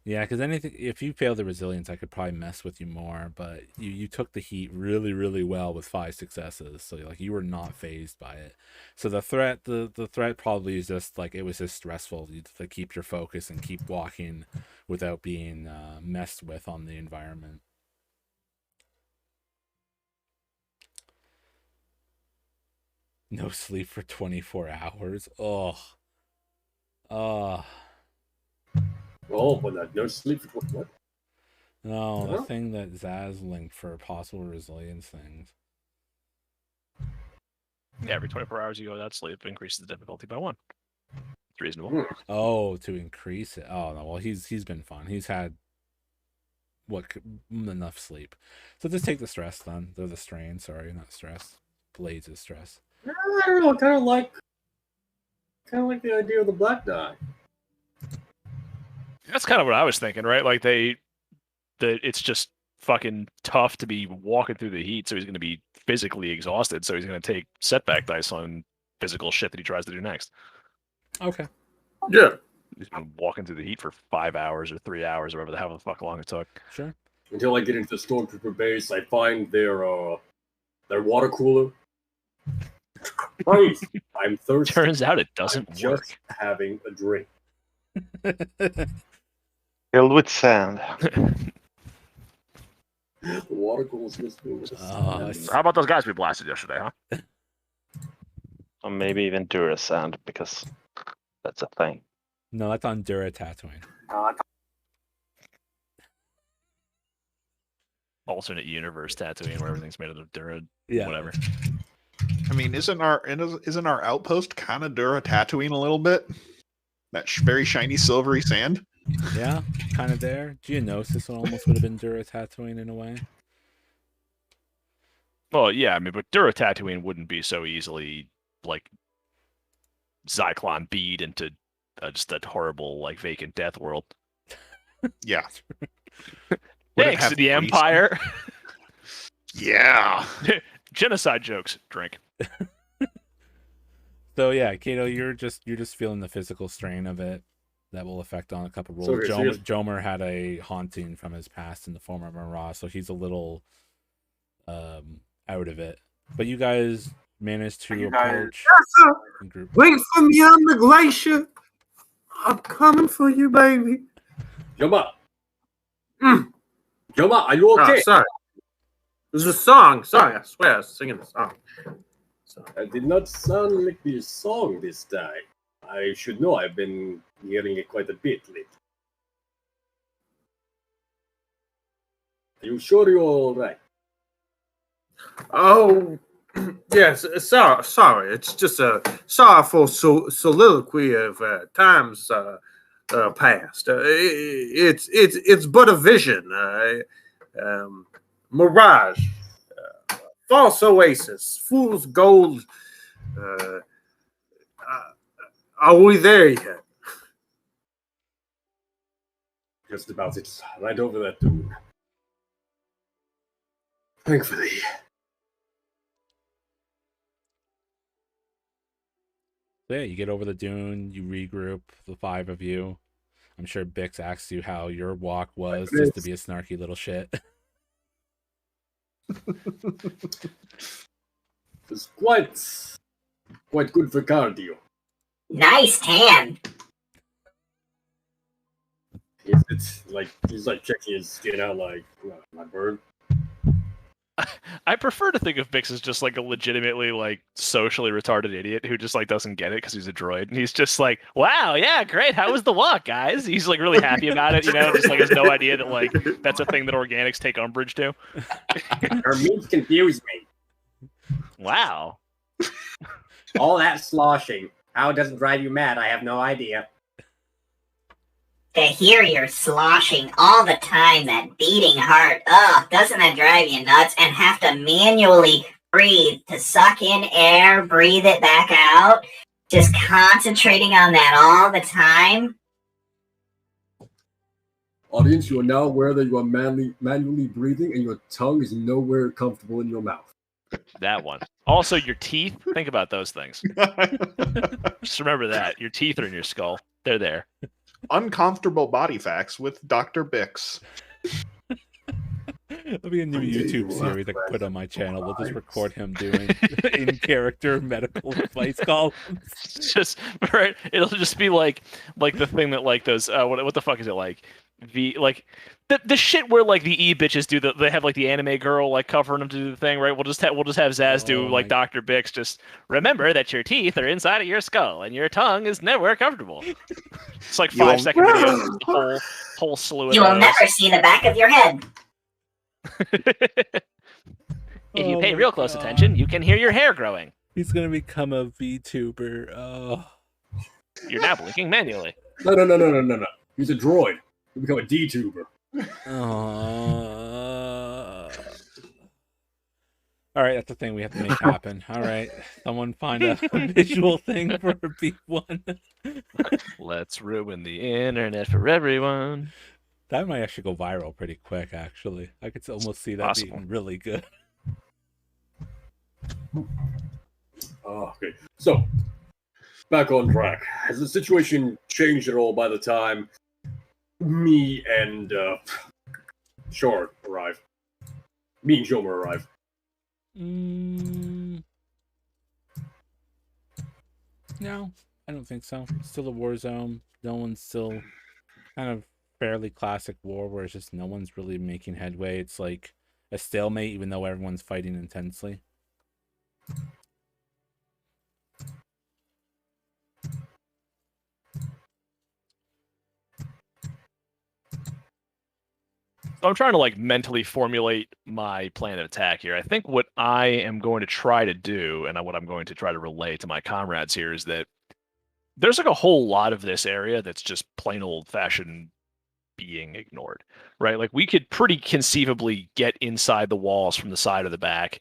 Yeah, because if you fail the resilience, I could probably mess with you more. But you took the heat really, really well with 5 successes, so like you were not phased by it. So the threat probably is just like it was just stressful to keep your focus and keep walking without being messed with on the environment. No sleep for 24 hours. Oh. Oh, but that no sleep for what? No, the Huh? thing that Zaz linked for possible resilience things. Yeah, every 24 hours you go without sleep increases the difficulty by 1. It's reasonable. Hmm. Oh, to increase it. Oh no, well he's been fun. He's had enough sleep. So just take the stress then. The strain. Sorry, not stress. Blades is stress. I don't know. Kind of like the idea of the black die. That's kind of what I was thinking, right? Like that it's just fucking tough to be walking through the heat, so he's going to be physically exhausted, so he's going to take setback dice on physical shit that he tries to do next. Okay. Yeah. He's been walking through the heat for 5 hours or 3 hours or whatever the hell the fuck long it took. Sure. Until I get into the stormtrooper base, I find their water cooler. Christ, I'm thirsty. Turns out it doesn't I'm work. just having a drink. Filled with sand. The water cools this food. How about those guys we blasted yesterday, huh? Or maybe even Durasand, because that's a thing. No, that's on Dura Tatooine. Alternate universe Tatooine where everything's made out of Dura, Yeah. whatever. I mean, isn't our outpost kind of Dura Tatooine a little bit? That very shiny silvery sand. Yeah, kind of there. Geonosis almost would have been Dura Tatooine in a way. Well, yeah, I mean, but Dura Tatooine wouldn't be so easily like Zyklon bead into just that horrible like vacant death world. Yeah. Would it Thanks have to the priests? Empire. Yeah. Genocide jokes. Drink. So yeah, Kato, you're just feeling the physical strain of it. That will affect on a couple rolls. So here's- Jomer had a haunting from his past in the form of Marah, so he's a little out of it. But you guys managed to approach the group. Wait for me on the glacier. I'm coming for you, baby. Joma, Mm. Joma, are you Oh, okay? sorry. This is a song. Sorry, I swear I was singing the song. So, It did not sound like the song this time. I should know. I've been hearing it quite a bit lately. Are you sure you're all right? oh, yes. Sorry. It's just a sorrowful soliloquy of times past. It's but a vision, mirage, false oasis, fool's gold. Are we there yet? Just about it. Right over that dune. Thankfully. So yeah, you get over the dune, you regroup, the five of you. I'm sure Bix asked you how your walk was, just to be a snarky little shit. It's quite good for cardio. Nice tan. It's like he's like checking his skin out like my bird. I prefer to think of Bix as just like a legitimately like socially retarded idiot who just like doesn't get it because he's a droid, and he's just like, "Wow, yeah, great. How was the walk, guys?" He's like really happy about it, you know, just like has no idea that like that's a thing that organics take umbrage to. Her meat confused me. Wow. All that sloshing. How it doesn't drive you mad, I have no idea. To hear you're sloshing all the time, that beating heart, ugh, doesn't that drive you nuts? And have to manually breathe to suck in air, breathe it back out, just concentrating on that all the time. Audience, you are now aware that you are manually breathing and your tongue is nowhere comfortable in your mouth. That one. Also, your teeth. Think about those things. Just remember that. Your teeth are in your skull. They're there. Uncomfortable body facts with Dr. Bix. That'll be a new YouTube series I can put on my channel. We'll just record him doing in-character medical advice calls. Just right. It'll just be like the thing that like those. What the fuck is it like? The shit where like the e-bitches do they have like the anime girl like covering them to do the thing, right? We'll just have Zaz do like Dr. Bix. Just remember that your teeth are inside of your skull and your tongue is nowhere comfortable. It's like 5-second video, whole slew of You will those. never see the back of your head. If you pay real close attention, you can hear your hair growing. He's gonna become a VTuber. Oh. You're now blinking manually. No. He's a droid. He'll become a D-tuber. All right, that's the thing we have to make happen. All right, someone find a visual thing for B1. Let's ruin the internet for everyone. That might actually go viral pretty quick, actually. I could almost see that Possible. being really good. Okay. So, back on track. Has the situation changed at all by the time me and Short arrive? Me and Jomer arrive. No, I don't think so. Still a war zone. No one's still kind of fairly classic war where it's just no one's really making headway. It's like a stalemate, even though everyone's fighting intensely. So I'm trying to like mentally formulate my plan of attack here. I think what I am going to try to do, and what I'm going to try to relay to my comrades here, is that there's like a whole lot of this area that's just plain old fashioned being ignored, right? Like we could pretty conceivably get inside the walls from the side or the back,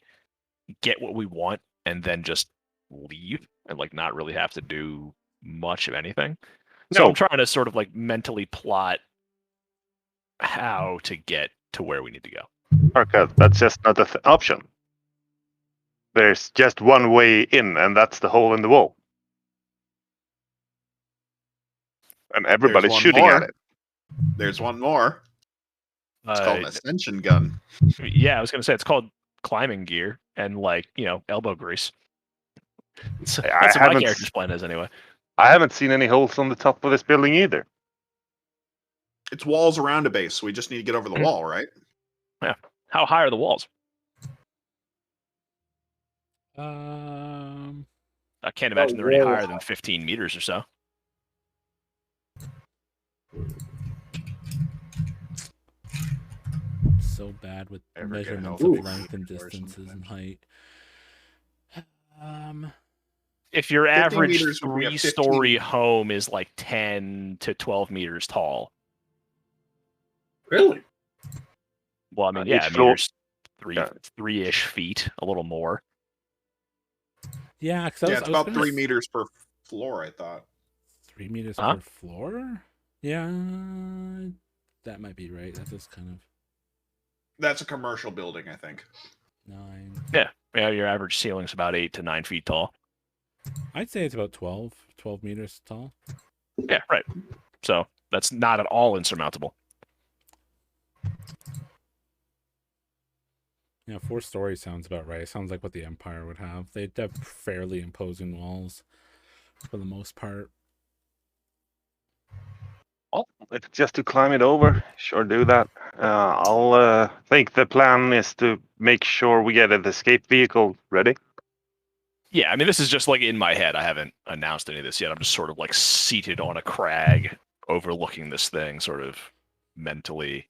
get what we want, and then just leave and like not really have to do much of anything. So No. I'm trying to sort of like mentally plot how to get to where we need to go. Arca, that's just not an option. There's just one way in, and that's the hole in the wall. And everybody's There's one shooting more. at it. There's one more. It's called an ascension gun. Yeah, I was gonna say it's called climbing gear and like elbow grease. That's what my haven't character's plan is anyway. I haven't seen any holes on the top of this building either. It's walls around a base, so we just need to get over the wall, right? How high are the walls? Um, I can't imagine they're any higher than 15 meters or so. so bad with Ever get measurements help of from length and or distances something? and height. If your 15 average meters would be a 3-story 15. home is like 10 to 12 meters tall. Really? Well, I mean, Each yeah, floor- meters, three-ish feet, a little more. Yeah, because Yeah, it's about 3 meters per floor, I thought. 3 meters Huh? per floor. Yeah, that might be right. That is kind of That's a commercial building, I think. 9. Yeah, your average ceiling's about 8 to 9 feet tall. I'd say it's about 12 meters tall. Yeah, right. So that's not at all insurmountable. Yeah, 4 stories sounds about right. Sounds like what the Empire would have. They'd have fairly imposing walls for the most part. Well, if it's just to climb it over, sure do that. I'll think the plan is to make sure we get an escape vehicle ready. Yeah, I mean, this is just like in my head. I haven't announced any of this yet. I'm just sort of like seated on a crag overlooking this thing, sort of mentally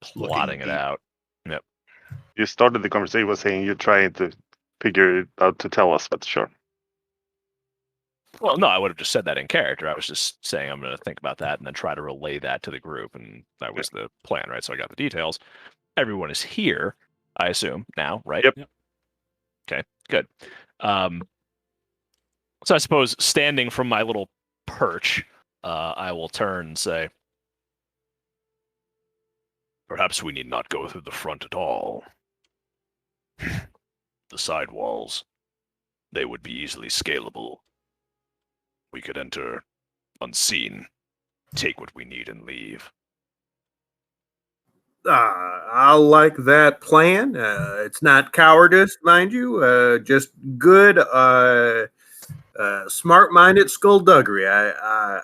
plotting it deep. out. You started the conversation with saying you're trying to figure it out to tell us, but sure. Well, no, I would have just said that in character. I was just saying I'm going to think about that and then try to relay that to the group, and that was the plan, right? So I got the details. Everyone is here, I assume, now, right? Yep. Okay, good. So I suppose standing from my little perch, I will turn and say, perhaps we need not go through the front at all. The side walls, they would be easily scalable. We could enter unseen, take what we need, and leave. I like that plan. It's not cowardice, mind you. Just good, smart-minded skullduggery. I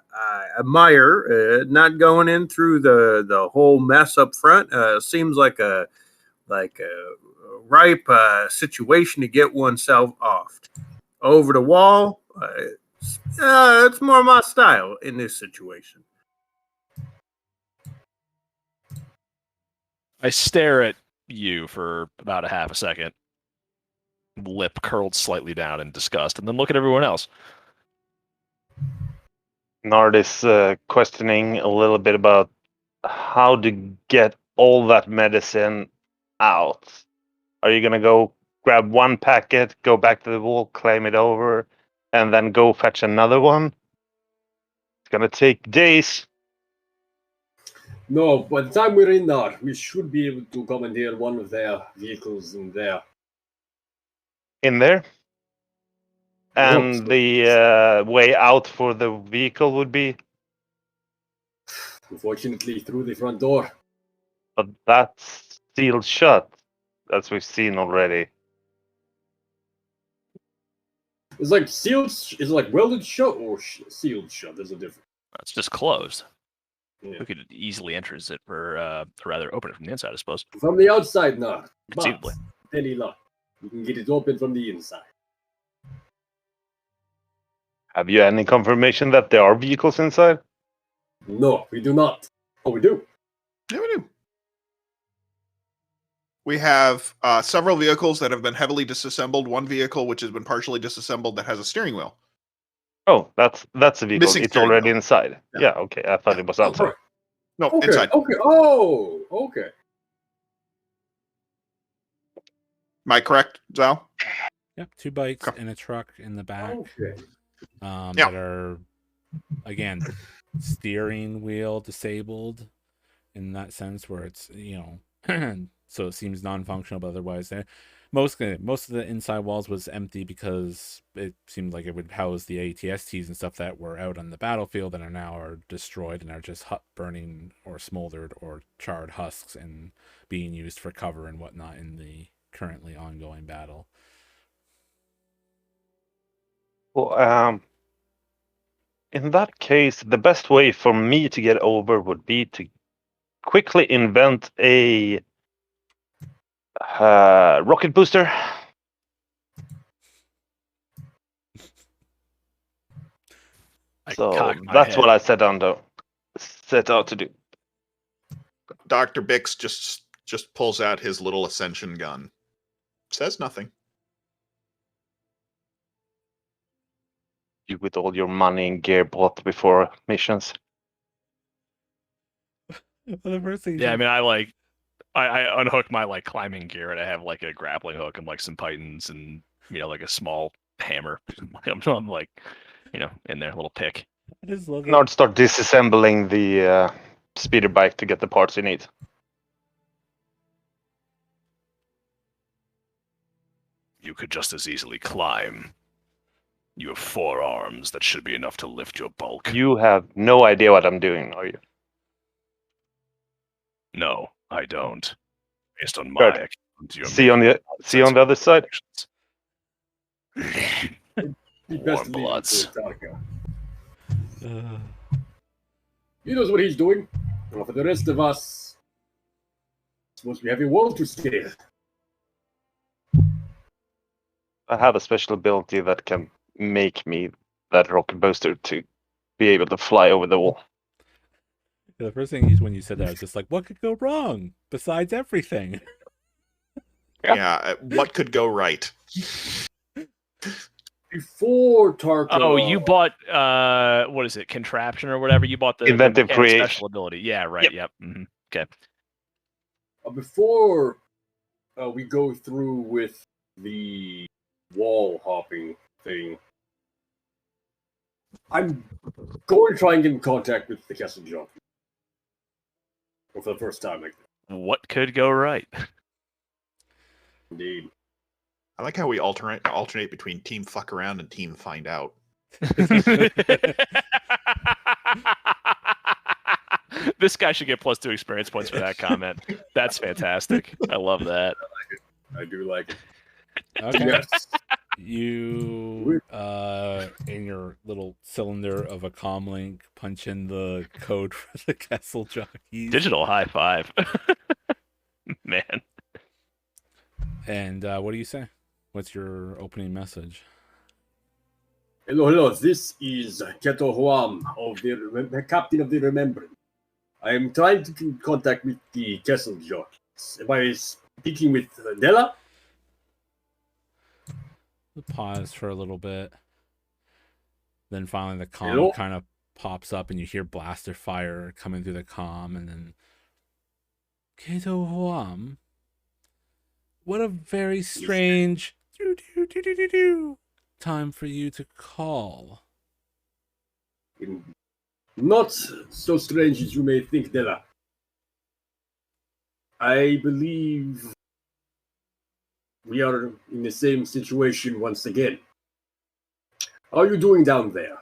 admire not going in through the whole mess up front. Seems like a ripe situation to get oneself off. Over the wall. It's more my style in this situation. I stare at you for about a half a second, lip curled slightly down in disgust, and then look at everyone else. Nard is questioning a little bit about how to get all that medicine out. Are you going to go grab one packet, go back to the wall, claim it over, and then go fetch another one? It's going to take days. No, by the time we're in there, we should be able to commandeer one of their vehicles in there. In there. I hope And so. the way out for the vehicle would be, Unfortunately, through the front door. but that's sealed shut, as we've seen already. It's like sealed. It's like welded shut or sealed shut. There's a difference. It's just closed. Yeah. We could easily enter it for, or rather, open it from the inside, I suppose. From the outside, not. But, Conceivably. any luck, you can get it open from the inside. Have you any confirmation that there are vehicles inside? No, we do not. Oh, we do. Yeah, we do. We have several vehicles that have been heavily disassembled. One vehicle which has been partially disassembled that has a steering wheel. Oh, that's a vehicle. Missing It's steering already wheel. inside. Yeah. Yeah, okay. I thought it was outside. right. No, Okay. inside. Okay. Oh, okay. Am I correct, Zal? Yep, 2 bikes Okay. and a truck in the back. Okay. Yeah. That are, again, steering wheel disabled in that sense, where it's, so it seems non-functional, but otherwise most of the inside walls was empty because it seemed like it would house the ATSTs and stuff that were out on the battlefield and are destroyed and are just burning or smoldered or charred husks and being used for cover and whatnot in the currently ongoing battle. Well, in that case, the best way for me to get over would be to quickly invent a rocket booster. So that's what I set out to do. Dr. Bix just pulls out his little ascension gun. Says nothing. You with all your money and gear bought before missions. The first thing Yeah, I mean, I unhook my climbing gear and I have a grappling hook and some pythons and a small hammer. I'm in there, a little pick. I just love Now start disassembling the speeder bike to get the parts you need. You could just as easily climb. You have 4 arms. That should be enough to lift your bulk. You have no idea what I'm doing, are you? No, I don't. Based on my Good. account, you're See on the other side. He Warm best leave it bloods. to Tarka. He knows what he's doing. Well, for the rest of us, suppose we have a wall to scale. I have a special ability that can make me that rocket booster to be able to fly over the wall. The first thing is when you said that, I was just like, what could go wrong besides everything? Yeah, what could go right? Before Tarka. Oh, you bought what is it? Contraption or whatever? You bought the Inventive mechanic creation. special ability. Yeah, right. Yep. Mm-hmm. Okay. Before we go through with the wall hopping thing, I'm going to try and get in contact with the castle jockey. For the first time, like that. What could go right? Indeed. I like how we alternate between team fuck around and team find out. This guy should get +2 experience points for that comment. That's fantastic. I love that. I do like it. Okay. Yes. You, in your little cylinder of a comlink, punch in the code for the castle jockeys. Digital high five. Man. And what do you say? What's your opening message? Hello. This is Keto Huam, of the captain of the Remembrance. I am trying to get in contact with the castle jockeys. Am I speaking with Della? We'll pause for a little bit. Then finally the comm Hello? kind of pops up and you hear blaster fire coming through the comm, and then Kato Huam. What a very strange time for you to call. Not so strange as you may think, Della. I believe we are in the same situation once again. How are you doing down there?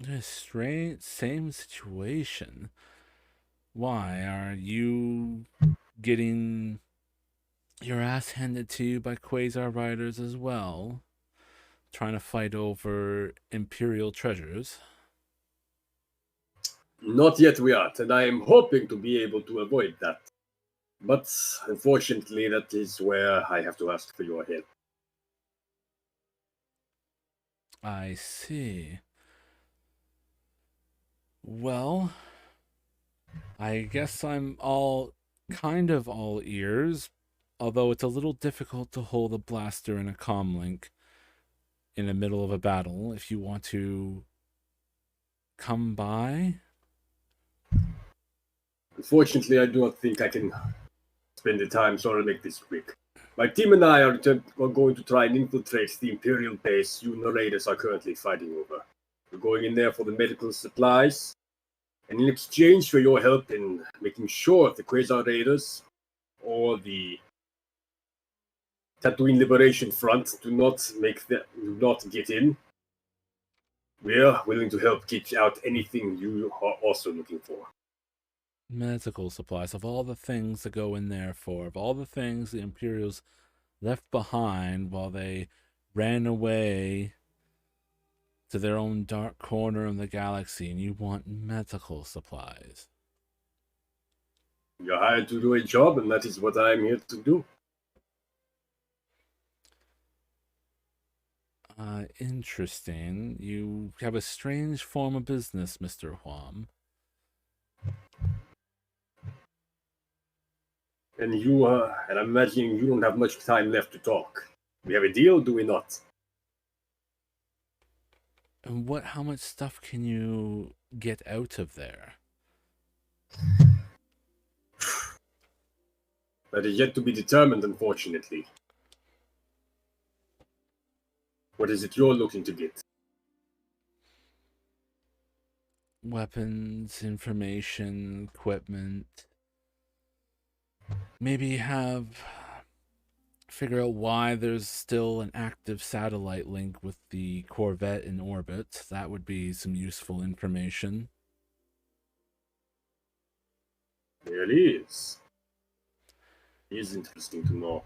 A strange, same situation. Why are you getting your ass handed to you by Quasar riders as well? Trying to fight over Imperial treasures? Not yet we are, and I am hoping to be able to avoid that. But unfortunately, that is where I have to ask for your help. I see. Well, I guess I'm kind of all ears, although it's a little difficult to hold a blaster and a comlink in the middle of a battle. If you want to come by. Unfortunately, I do not think I can spend the time, so I'll make this quick. My team and I are going to try and infiltrate the Imperial base you narrators are currently fighting over. We're going in there for the medical supplies, and in exchange for your help in making sure the Quasar Raiders or the Tatooine Liberation Front do not get in, we're willing to help get out anything you are also looking for. Medical supplies, of all the things to go in there for, of all the things the Imperials left behind while they ran away to their own dark corner of the galaxy, and you want medical supplies. You're hired to do a job, and that is what I'm here to do. Interesting. You have a strange form of business, Mr. Huam. And and I'm imagining you don't have much time left to talk. We have a deal, do we not? And how much stuff can you get out of there? That is yet to be determined, unfortunately. What is it you're looking to get? Weapons, information, equipment. Maybe figure out why there's still an active satellite link with the Corvette in orbit. That would be some useful information. There it is. It is interesting to know.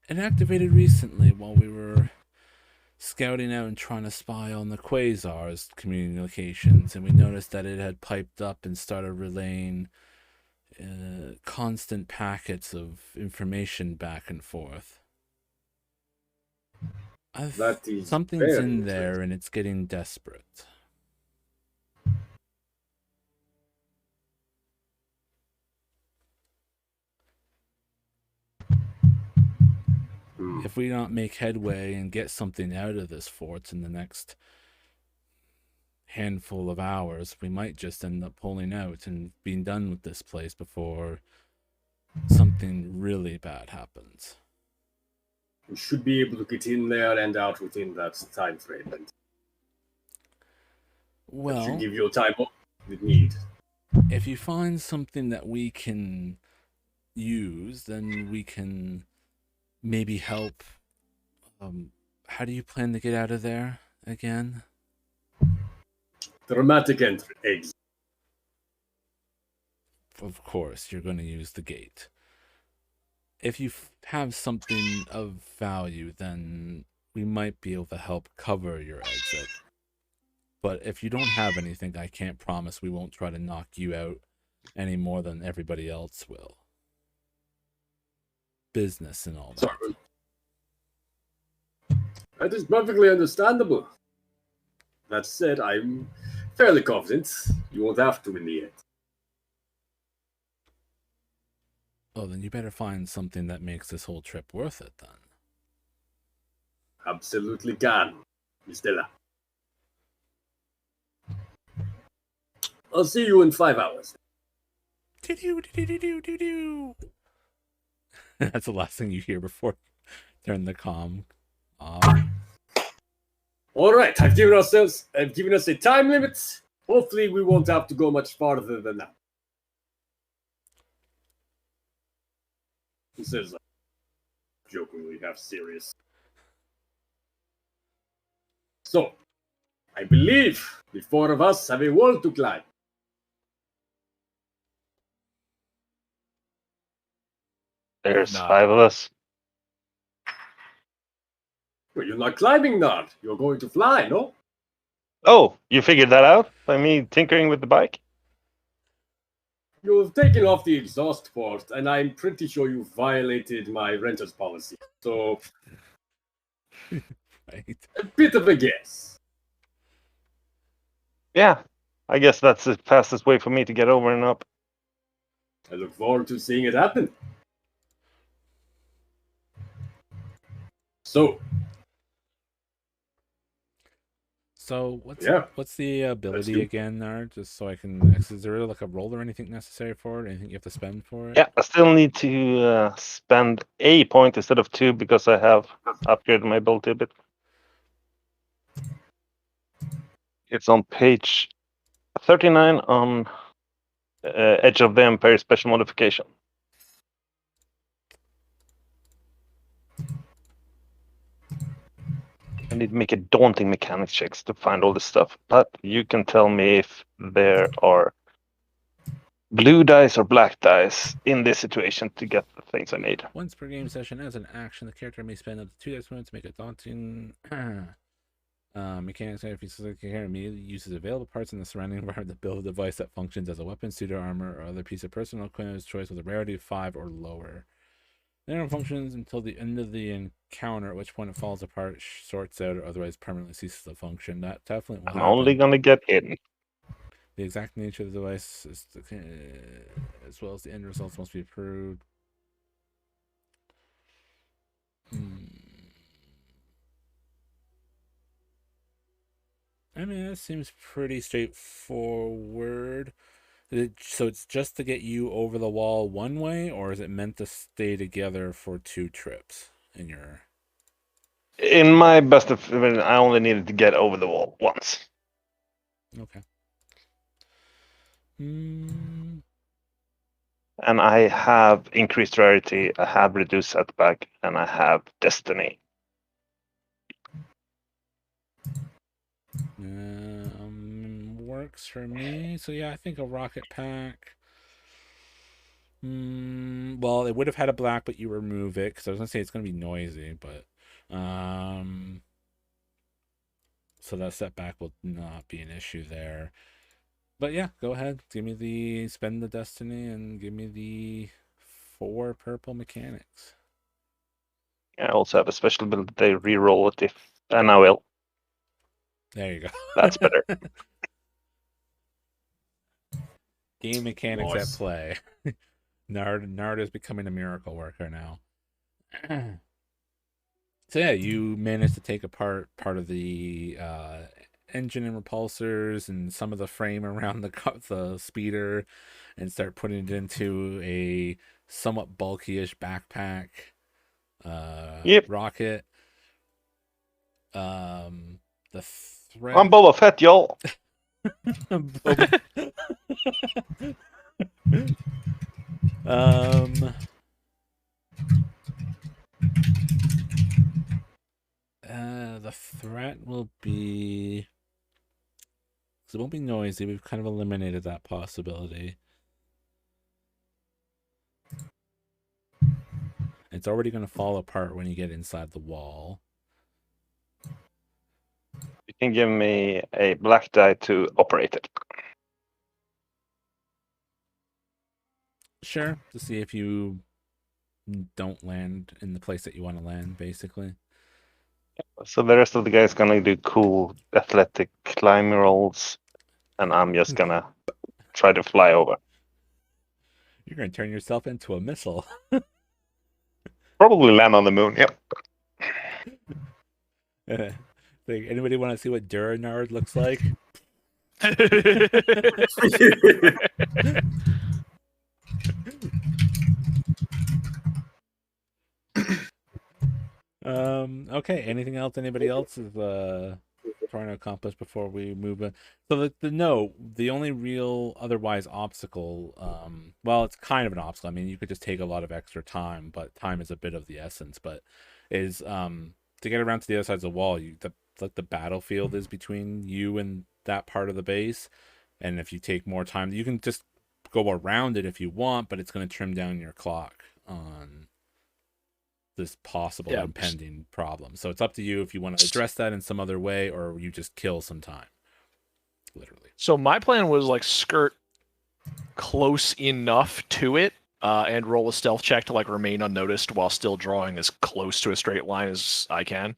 It activated recently while we were scouting out and trying to spy on the Quasar's communications, and we noticed that it had piped up and started relaying constant packets of information back and forth. Something's in there and it's getting desperate. If we don't make headway and get something out of this fort in the next handful of hours, we might just end up pulling out and being done with this place before something really bad happens. We should be able to get in there and out within that time frame. And well, that should give you a time you need. If you find something that we can use, then we can maybe help. How do you plan to get out of there again? Dramatic exit. Of course, you're going to use the gate. If you have something of value, then we might be able to help cover your exit. But if you don't have anything, I can't promise we won't try to knock you out any more than everybody else will. Business and all that. Sorry. That is perfectly understandable. That said, I'm fairly confident you won't have to in the end. Oh, then you better find something that makes this whole trip worth it, then. Absolutely can, Miss Della. I'll see you in 5 hours. That's the last thing you hear before you turn the comm off. All right, I've given us a time limit. Hopefully, we won't have to go much farther than that. He says, jokingly, half serious. So, I believe the 4 of us have a wall to climb. There's 5 of us. Well, you're not climbing, Nard. You're going to fly, no? Oh, you figured that out by me tinkering with the bike? You've taken off the exhaust port, and I'm pretty sure you violated my renter's policy. So, Right. a bit of a guess. Yeah, I guess that's the fastest way for me to get over and up. I look forward to seeing it happen. So, So Yeah. what's the ability do- again, Nard? Just so I can. Is there like a roll or anything necessary for it? Anything you have to spend for it? Yeah, I still need to spend a point instead of 2 because I have upgraded my ability a bit. It's on page 39 on Edge of the Empire special modification. I need to make a daunting mechanics checks to find all this stuff, but you can tell me if there are blue dice or black dice in this situation to get the things I need. Once per game session, as an action, the character may spend up to 2 dice points to make a daunting mechanics. If you select a character immediately uses available parts in the surrounding environment to build a device that functions as a weapon, suit, or armor, or other piece of personal equipment of his choice with a rarity of 5 or lower. It never functions until the end of the encounter, at which point it falls apart, sorts out, or otherwise permanently ceases to function. That definitely will I'm happen. only gonna get in. The exact nature of the device, as well as the end results, must be approved. I mean, that seems pretty straightforward. So it's just to get you over the wall one way, or is it meant to stay together for 2 trips in your... In my best of, I only needed to get over the wall once. Okay. And I have increased rarity, I have reduced setback, and I have destiny. Works for me. So yeah, I think a rocket pack. Well, it would have had a black, but you remove it because I was gonna say it's gonna be noisy, but so that setback will not be an issue there. But yeah, go ahead. Give me the spend the destiny and give me the 4 purple mechanics. I also have a special ability to reroll it if, and I will. There you go. That's better. Game mechanics Nice. at play. Nard is becoming a miracle worker now. So yeah, you managed to take apart part of the engine and repulsors and some of the frame around the speeder, and start putting it into a somewhat bulky-ish backpack rocket. The threat. I'm Boba Fett, y'all. The threat will be, so it won't be noisy. We've kind of eliminated that possibility. It's already going to fall apart when you get inside the wall. You can give me a black die to operate it. Sure, to see if you don't land in the place that you want to land, basically. So the rest of the guys gonna do cool athletic climbing rolls, and I'm just gonna try to fly over. You're going to turn yourself into a missile. Probably land on the moon. Yep. Like, anybody want to see what Duranard looks like? Okay, anything else anybody else is trying to accomplish before we move on? So the only real otherwise obstacle, well, it's kind of an obstacle. I mean, you could just take a lot of extra time, but time is a bit of the essence, but is to get around to the other side of the wall, the battlefield is between you and that part of the base, and if you take more time, you can just go around it if you want, but it's going to trim down your clock on this possible impending problem. So it's up to you if you want to address that in some other way, or you just kill some time. Literally. So my plan was like skirt close enough to it and roll a stealth check to like remain unnoticed while still drawing as close to a straight line as I can.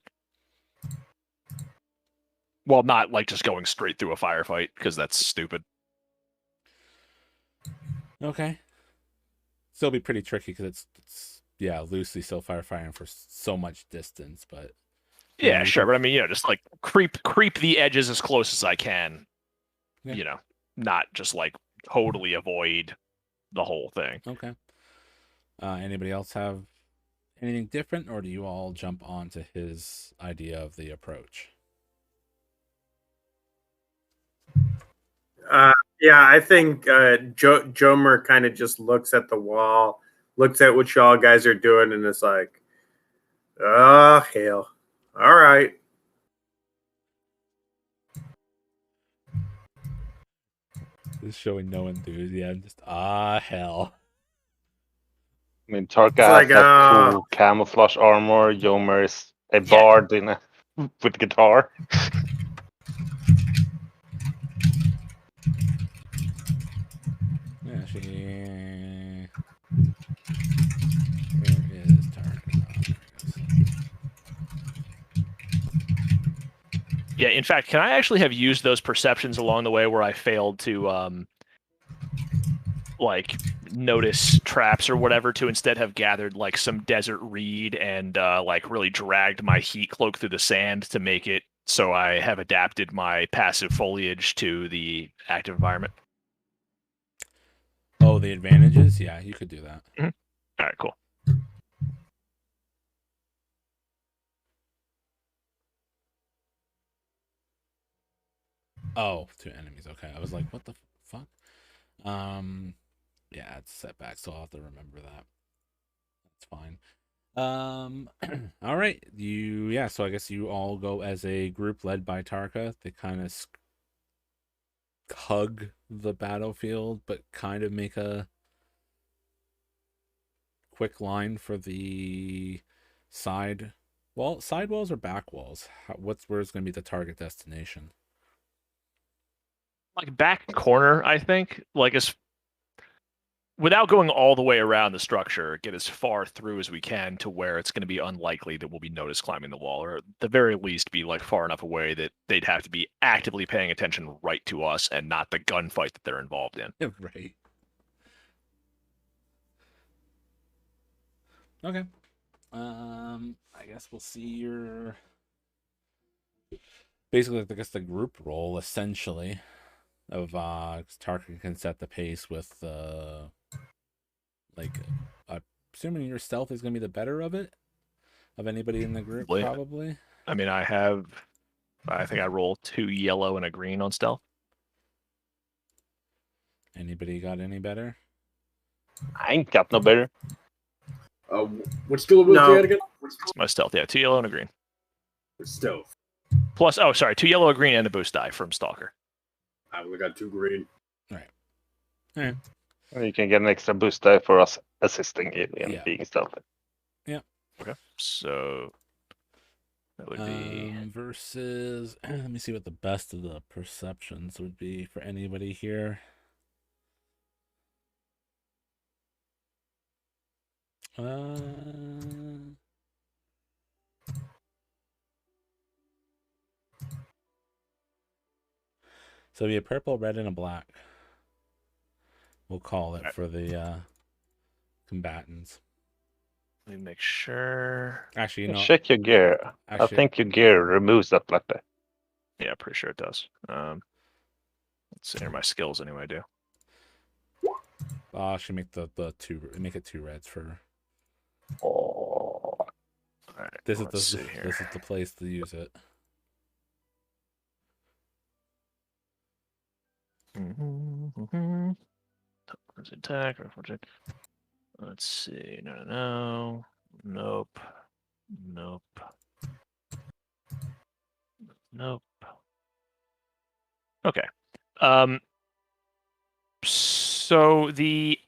Well, not like just going straight through a firefight, because that's stupid. Okay. Still be pretty tricky because it's loosely still firing for so much distance, but Yeah, sure, but I mean, just like creep the edges as close as I can. Yeah. Not just like totally avoid the whole thing. Okay. Anybody else have anything different, or do you all jump onto his idea of the approach? Yeah, I think Jomer kind of just looks at the wall, looks at what y'all guys are doing, and is like, "Oh hell! All right." Just showing no enthusiasm. Just hell. I mean, Tarka It's has like, that cool camouflage armor. Yomer is a bard with guitar. Yeah, where is Tarka? Oh, there he goes. Yeah, in fact, can I actually have used those perceptions along the way where I failed to like notice traps or whatever to instead have gathered like some desert reed and like really dragged my heat cloak through the sand to make it so I have adapted my passive foliage to the active environment? Oh, the advantages? Yeah, you could do that. All right, cool. Oh, 2 enemies. Okay, I was like, what the fuck? Yeah, it's setback, so I'll have to remember that. That's fine. All right, so I guess you all go as a group led by Tarka. They kind of hug the battlefield, but kind of make a quick line for the side walls or back walls. Where's going to be the target destination? Like back corner, I think. Like without going all the way around the structure, get as far through as we can to where it's going to be unlikely that we'll be noticed climbing the wall, or at the very least be like far enough away that they'd have to be actively paying attention right to us and not the gunfight that they're involved in. Right. Okay. I guess we'll see your basically, I guess, the group role essentially of Tarkin can set the pace with like assuming your stealth is gonna be the better of anybody in the group, probably. I mean, I think I roll 2 yellow and a green on stealth. Anybody got any better? I ain't got no better. What skill was that again? It's my stealth, yeah. 2 yellow and a green. Stealth. Plus, 2 yellow, a green, and a boost die from Stalker. I only got 2 green. Alright. You can get an extra boost die for us assisting you in being stealthy. Yeah. Okay. So that would be versus. Let me see what the best of the perceptions would be for anybody here. So it'll be a purple, red, and a black. We'll call it for the combatants. Let me make sure. Actually, check your gear. I think your gear removes that black die. Yeah, pretty sure it does. Let's see here. My skills anyway do. I should make make it 2 reds for. Oh. All right. This is the place to use it. Attack. Let's see. No. Nope. Okay. So the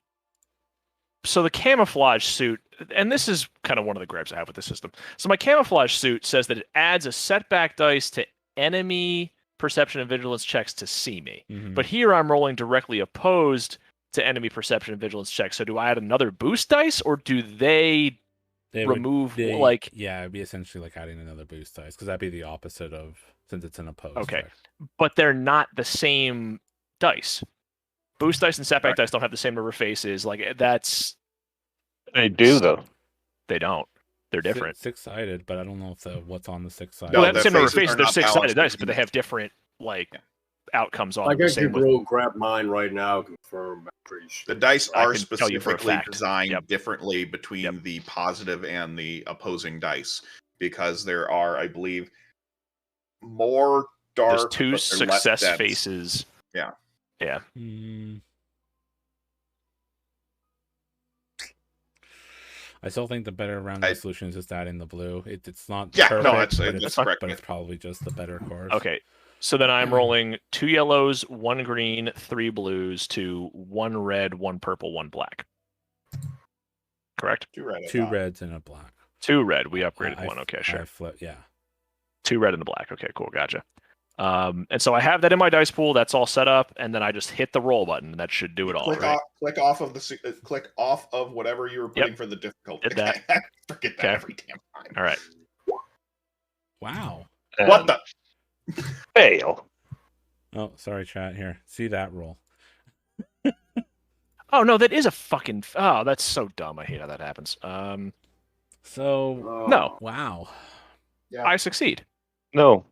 camouflage suit, and this is kind of one of the gripes I have with the system. So my camouflage suit says that it adds a setback dice to enemy perception and vigilance checks to see me. Mm-hmm. But here I'm rolling directly opposed to enemy perception and vigilance checks. So do I add another boost dice, or do they remove like? Yeah, it'd be essentially like adding another boost dice because that'd be the opposite of since it's an opposed. Okay, check. but they're not the same dice. Boost dice and setback dice don't have the same number of faces. Like that's They do though. they don't. They're different. Six-sided, but I don't know if what's on the six-sided. No, Well, they have the their same number of faces faces. are They're not six-sided balanced dice, but they between have different outcomes on I them. The guess you same with go grab mine right now. Confirm. I'm pretty sure. The dice I are can tell you for a specifically fact. designed Yep. differently between Yep. the positive and the opposing dice because there are, I believe, more dark. There's two but they're less success dense. faces. Yeah. Yeah. I still think the better round solution is just adding the blue. It's not Yeah, perfect, no, that's correct. but it's probably just the better course. Okay. So then I'm rolling 2 yellows, 1 green, 3 blues to 1 red, 1 purple, 1 black. Correct? 2 red. Two reds and a black. 2 red. We upgraded 1. Okay, sure. Yeah. 2 red and a black. Okay, cool. Gotcha. And so I have that in my dice pool. That's all set up, and then I just hit the roll button. And that should do it all. Right? Click off of whatever you were putting for the difficulty. Did that. Forget that every damn time. All right. Wow. What the? Fail. Oh, sorry, chat. Here, see that roll. Oh no, that is a fucking. Oh, that's so dumb. I hate how that happens. So no. Wow. Yeah. I succeed. No.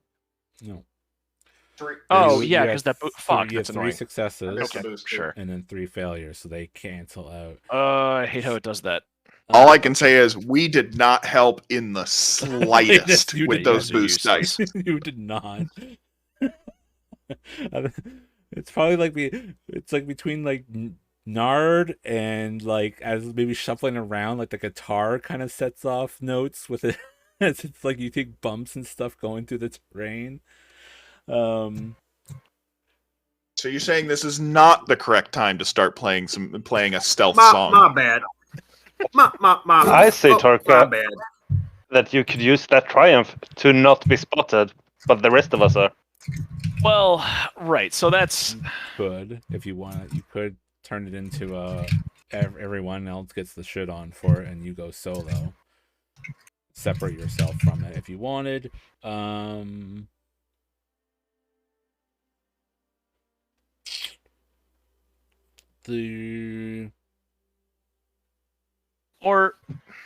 Oh You yeah, have because that fuck. you have That's 3 annoying. successes, Okay, sure. and then 3 failures, so they cancel out. I hate how it does that. All I can say is we did not help in the slightest You with did those not. boost dice. You did not. It's probably like it's like between like Nard and like as maybe shuffling around like the guitar kind of sets off notes with it as it's like you take bumps and stuff going through the terrain. So you're saying this is not the correct time to start playing a stealth song? My bad. I say, Tarka, my bad. that you could use that triumph to not be spotted, but the rest of us are. Well, right. So that's Could if you want, you could turn it into everyone else gets the shit on for it, and you go solo. Separate yourself from it if you wanted.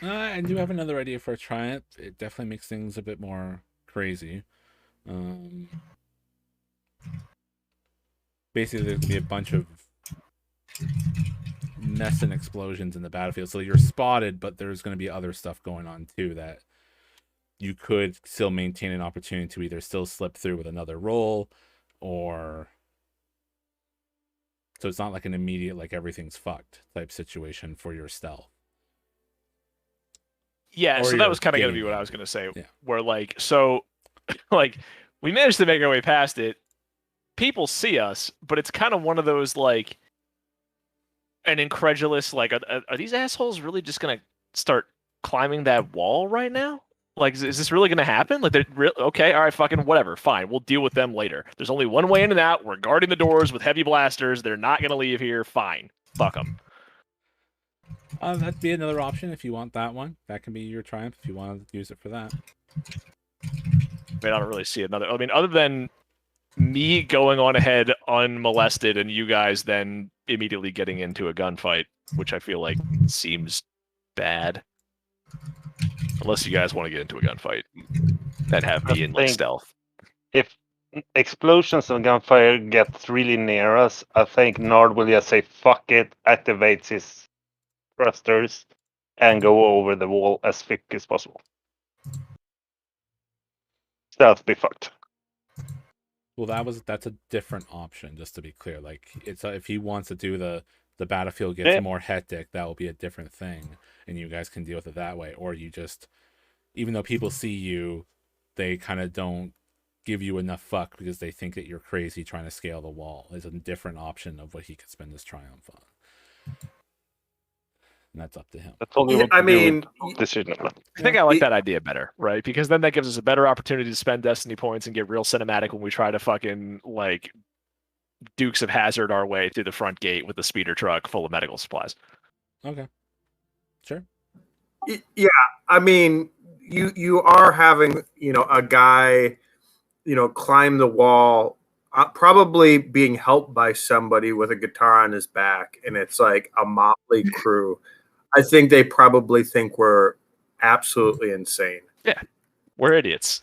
I do have another idea for a triumph. It definitely makes things a bit more crazy. Basically, there's gonna be a bunch of mess and explosions in the battlefield, so you're spotted, but there's gonna be other stuff going on too that you could still maintain an opportunity to either still slip through with another roll, or so it's not like an immediate like everything's fucked type situation for your stealth. yeah. Or So that you're was kind of going to be getting what it. I was going to say. Yeah. Where like so, like we managed to make our way past it. People see us, but it's kind of one of those like an incredulous like are these assholes really just going to start climbing that wall right now? Like, is this really going to happen? Like, they're okay, all right, fucking whatever, fine. We'll deal with them later. There's only one way in and out. We're guarding the doors with heavy blasters. They're not going to leave here. Fine. Fuck them. That'd be another option if you want that one. That can be your triumph if you want to use it for that. I mean, I don't really see another. I mean, other than me going on ahead unmolested and you guys then immediately getting into a gunfight, which I feel like seems bad. Unless you guys want to get into a gunfight that have me in like stealth. If explosions and gunfire gets really near us, I think Nard will just say fuck it, activates his thrusters, and go over the wall as thick as possible. Stealth be fucked. Well, that's a different option, just to be clear. Like, it's if he wants to do the battlefield gets more hectic, that will be a different thing, and you guys can deal with it that way. Or you just, even though people see you, they kind of don't give you enough fuck because they think that you're crazy trying to scale the wall. Is a different option of what he could spend his triumph on. And that's up to him. That's only what I to do mean, with decision. I think I like that idea better, right? Because then that gives us a better opportunity to spend destiny points and get real cinematic when we try to fucking like Dukes of Hazard our way through the front gate with the speeder truck full of medical supplies. Okay. Sure. Yeah, I mean, you are having a guy climb the wall, probably being helped by somebody with a guitar on his back, and it's like a motley crew. I think they probably think we're absolutely insane. Yeah, we're idiots.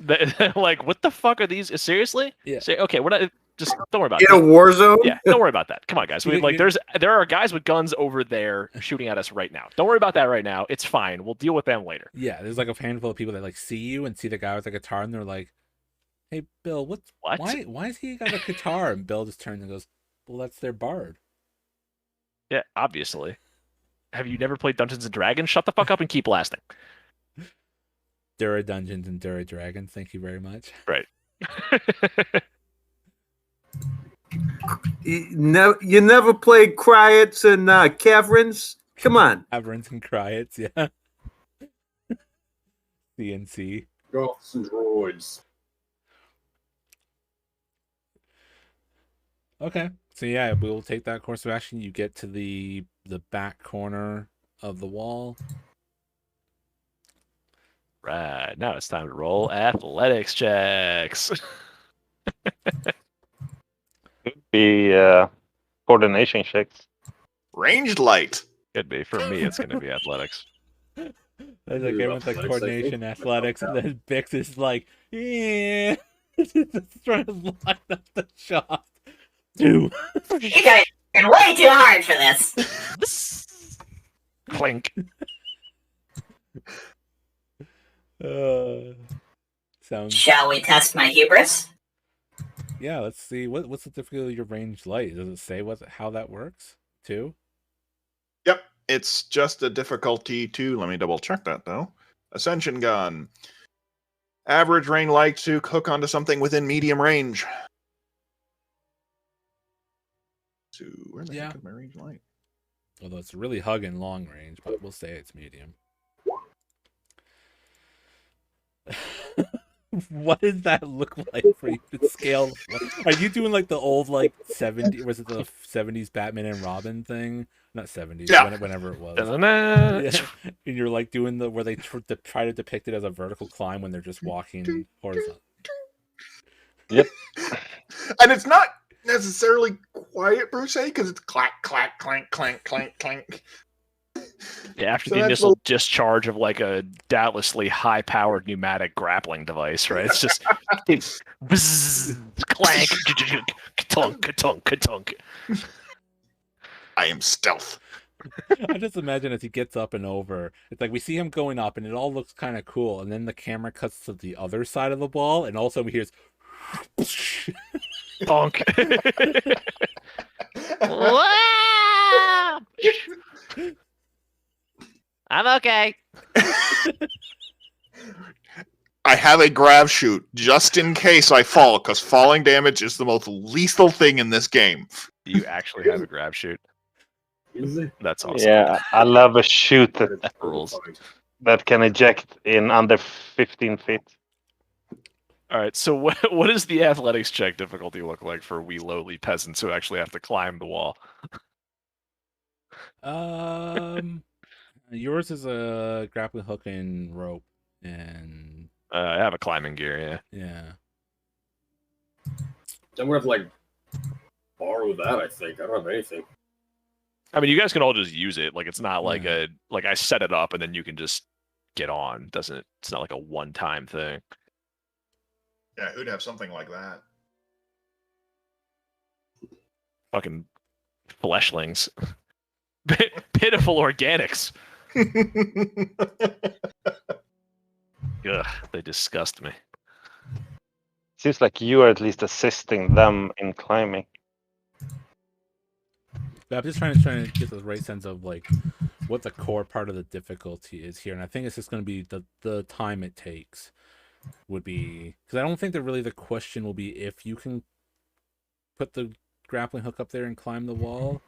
Like, what the fuck are these? Seriously? Yeah. Say, okay, we're not. Just don't worry about In it. a war zone? Yeah, don't worry about that. Come on, guys. You- Like, you- there are guys with guns over there shooting at us right now. Don't worry about that right now. It's fine. We'll deal with them later. Yeah, there's like a handful of people that like see you and see the guy with the guitar, and they're like, "Hey, Bill, What? Why is he got a guitar?" And Bill just turns and goes, "Well, that's their bard." Yeah, obviously. Have you never played Dungeons and Dragons? Shut the fuck up and keep blasting. Dura Dungeons and Dura Dragons. Thank you very much. Right. You never played Cryets and Caverns? Come on. Aberrants and Cryets, yeah. CNC. Goths and droids. Okay. So yeah, we will take that course of action. You get to the back corner of the wall. Right. Now it's time to roll athletics checks. Could be coordination checks. Ranged light. Could be. For me, it's going to be athletics. There's like everyone's like Athletics, I coordination, think. athletics, and then Bix is like, yeah, just trying to line up the shot. Dude. You guys are way too hard for this. Clink. Sounds. Shall we test my hubris? Yeah, let's see. What's the difficulty of your ranged light? Does it say how that works too? Yep, it's just a difficulty 2. Let me double check that though. Ascension gun. Average range light to hook onto something within medium range. So where the heck is my range light? Although it's really hugging long range, but we'll say it's medium. What does that look like for you to scale? Are you doing like the old like 70? Was it the 70s Batman and Robin thing? Not 70s. Yeah. Whenever it was. Da-da-da. Yeah. And you're like doing the where they try to depict it as a vertical climb when they're just walking horizontal. And it's not necessarily quiet per se because it's clack, clack, clank, clank, clank, clank. Yeah, after So the that's initial discharge of like a doubtlessly high-powered pneumatic grappling device, right? It's just bzzz, clank, ka-tunk, ka-tunk, ka-tunk. I am stealth. I just imagine as he gets up and over, it's like we see him going up and it all looks kind of cool, and then the camera cuts to the other side of the ball, and also we hear Bonk. I'm okay. I have a grab shoot just in case I fall, because falling damage is the most lethal thing in this game. You actually have a grab shoot. Is it? That's awesome. Yeah, I love a shoot That rules. that can eject in under 15 feet. All right, so what does the athletics check difficulty look like for we lowly peasants who actually have to climb the wall? yours is a grappling hook and rope, and I have a climbing gear, yeah. yeah. I'm gonna have to like borrow that. I think I don't have anything. I mean, you guys can all just use it. Like, it's not like like I set it up and then you can just get on. It's not like a one-time thing. Yeah, who'd have something like that? Fucking fleshlings. Pitiful organics. Ugh, they disgust me. Seems like you are at least assisting them in climbing. But I'm just trying to get the right sense of like what the core part of the difficulty is here, and I think it's just going to be the time it takes would be, because I don't think that really the question will be if you can put the grappling hook up there and climb the wall.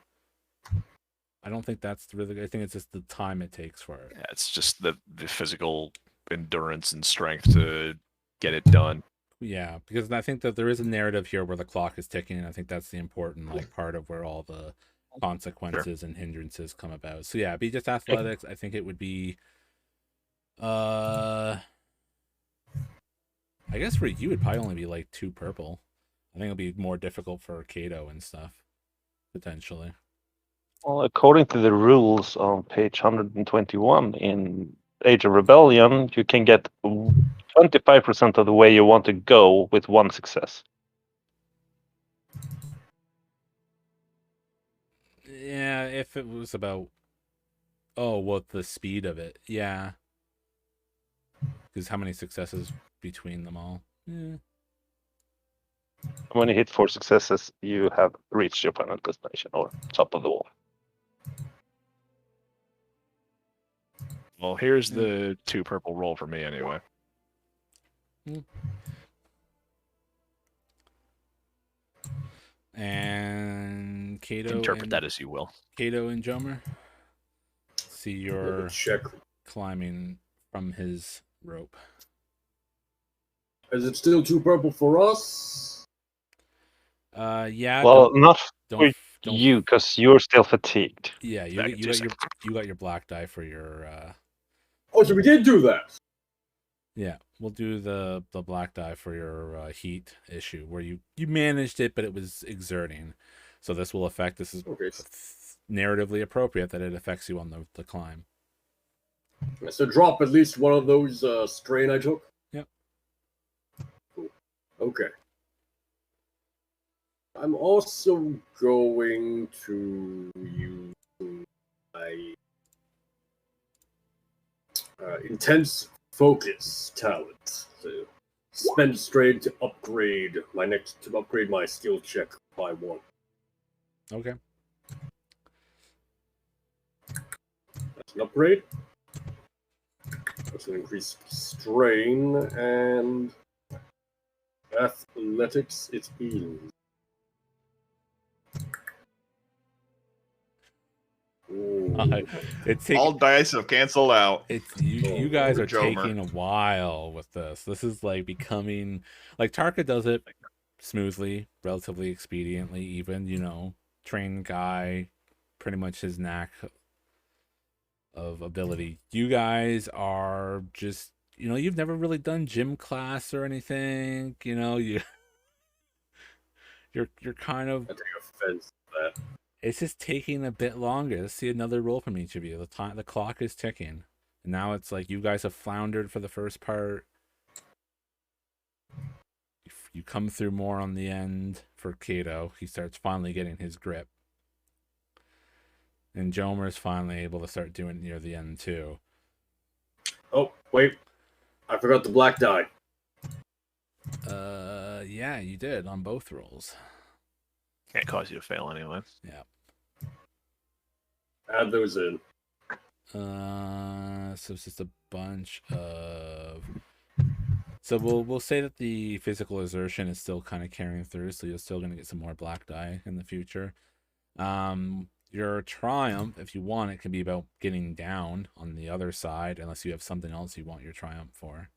I don't think that's really. I think it's just the time it takes for it. Yeah, it's just the physical endurance and strength to get it done. Yeah, because I think that there is a narrative here where the clock is ticking, and I think that's the important like part of where all the consequences and hindrances come about. So yeah, be just athletics. I think it would be I guess for you it'd probably only be like 2 purple. I think it'll be more difficult for Kato and stuff, potentially. Well, according to the rules on page 121 in Age of Rebellion, you can get 25% of the way you want to go with 1 success. Yeah, if it was about what the speed of it. Yeah. Because how many successes between them all? Yeah. When you hit 4 successes, you have reached your final destination or top of the wall. Well, here's the 2 purple roll for me anyway. And Kato. Interpret that as you will. Kato and Jomer. See your check. climbing from his rope. Is it still 2 purple for us? Yeah. Well, not for don't you, because you're still fatigued. Yeah, you got your black die for your. Oh, so we did do that. Yeah, we'll do the black die for your heat issue where you managed it, but it was exerting. So this will affect. This is Okay. narratively appropriate that it affects you on the climb. So drop at least one of those strain I took. Yep. Cool. Okay. I'm also going to use my intense focus talent to spend strain to upgrade my skill check by 1. Okay. That's an upgrade. That's an increased strain and athletics. It's ease. It's All dice have canceled out. It's you guys are Jomer. taking a while with this. This is like becoming like Tarka does it smoothly, relatively expediently, even, trained guy, pretty much his knack of ability. You guys are just you've never really done gym class or anything. You're kind of. I take offense to that. It's just taking a bit longer. Let's see another roll from each of you. The clock is ticking. And now it's like you guys have floundered for the first part. You come through more on the end for Kato. He starts finally getting his grip. And Jomer's finally able to start doing it near the end too. Oh, wait. I forgot the black die. Yeah, you did on both rolls. Can't cause you to fail anyway. Yeah. Add those in. So it's just a bunch of. So we'll say that the physical exertion is still kind of carrying through, so you're still gonna get some more black die in the future. Your triumph, if you want, it can be about getting down on the other side, unless you have something else you want your triumph for.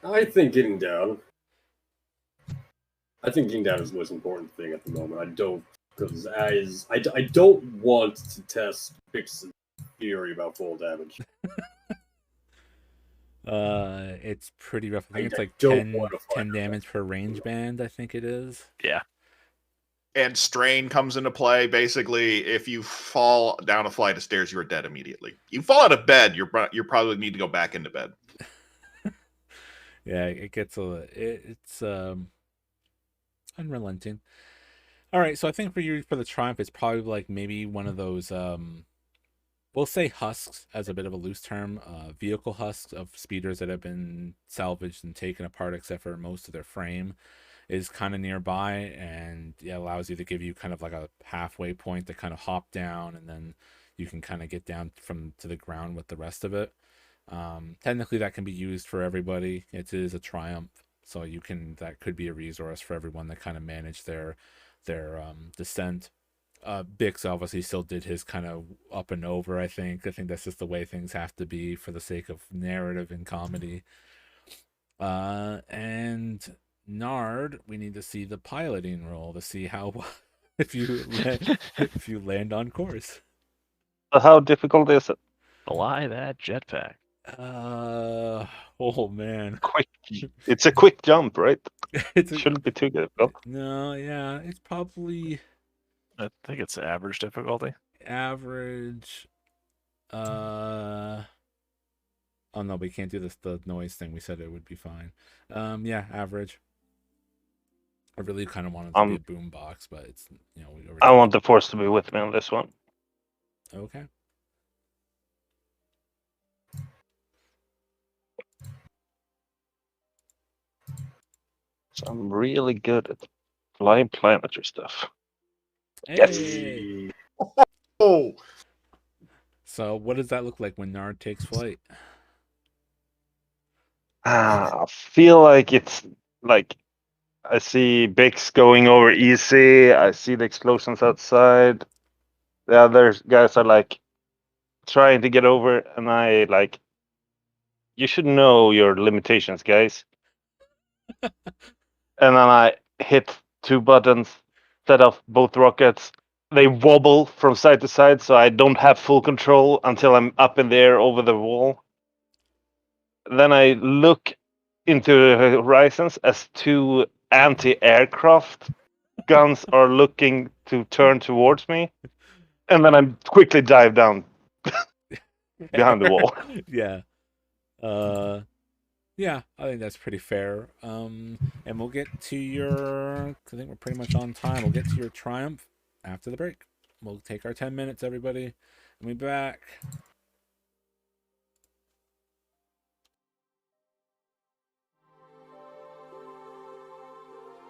I think getting down. I think getting down is the most important thing at the moment. I don't want to test Vixen's theory about full damage. It's pretty rough. I think it's like don't 10 damage per range band, I think it is. Yeah. And strain comes into play. Basically, if you fall down a flight of stairs, you're dead immediately. You fall out of bed, you probably need to go back into bed. Yeah, it gets it's unrelenting. All right, so I think for the triumph, it's probably like maybe one of those we'll say husks as a bit of a loose term, vehicle husks of speeders that have been salvaged and taken apart, except for most of their frame is kind of nearby, and it allows you to give you kind of like a halfway point to kind of hop down, and then you can kind of get down to the ground with the rest of it. Technically, that can be used for everybody. It is a triumph, so that could be a resource for everyone to kind of manage their descent. Bix obviously still did his kind of up and over. I think that's just the way things have to be for the sake of narrative and comedy. And Nard, we need to see the piloting roll to see how if you land on course. How difficult is it? Fly that jetpack. Oh man, Quick. It's a quick jump, right? it's Shouldn't be too difficult. no, yeah, it's probably I think it's average difficulty. average. Oh no, we can't do the noise thing. We said it would be fine. Yeah, average. I really kind of wanted it to be a boom box, but it's we already. I want the Force to be with me on this one. Okay. So I'm really good at flying planetary stuff. Hey. Yes. Oh, So what does that look like when Nard takes flight? I feel like it's like I see Bix going over easy. I see the explosions outside. The other guys are like trying to get over, and I like. You should know your limitations, guys. And then I hit 2 buttons, set off both rockets. They wobble from side to side, so I don't have full control until I'm up in the air over the wall. Then I look into the horizons as 2 anti-aircraft guns are looking to turn towards me, and then I quickly dive down behind the wall. Yeah. Yeah, I think that's pretty fair. And we'll get to your. I think we're pretty much on time. We'll get to your triumph after the break. We'll take our 10 minutes, everybody, and we'll be back.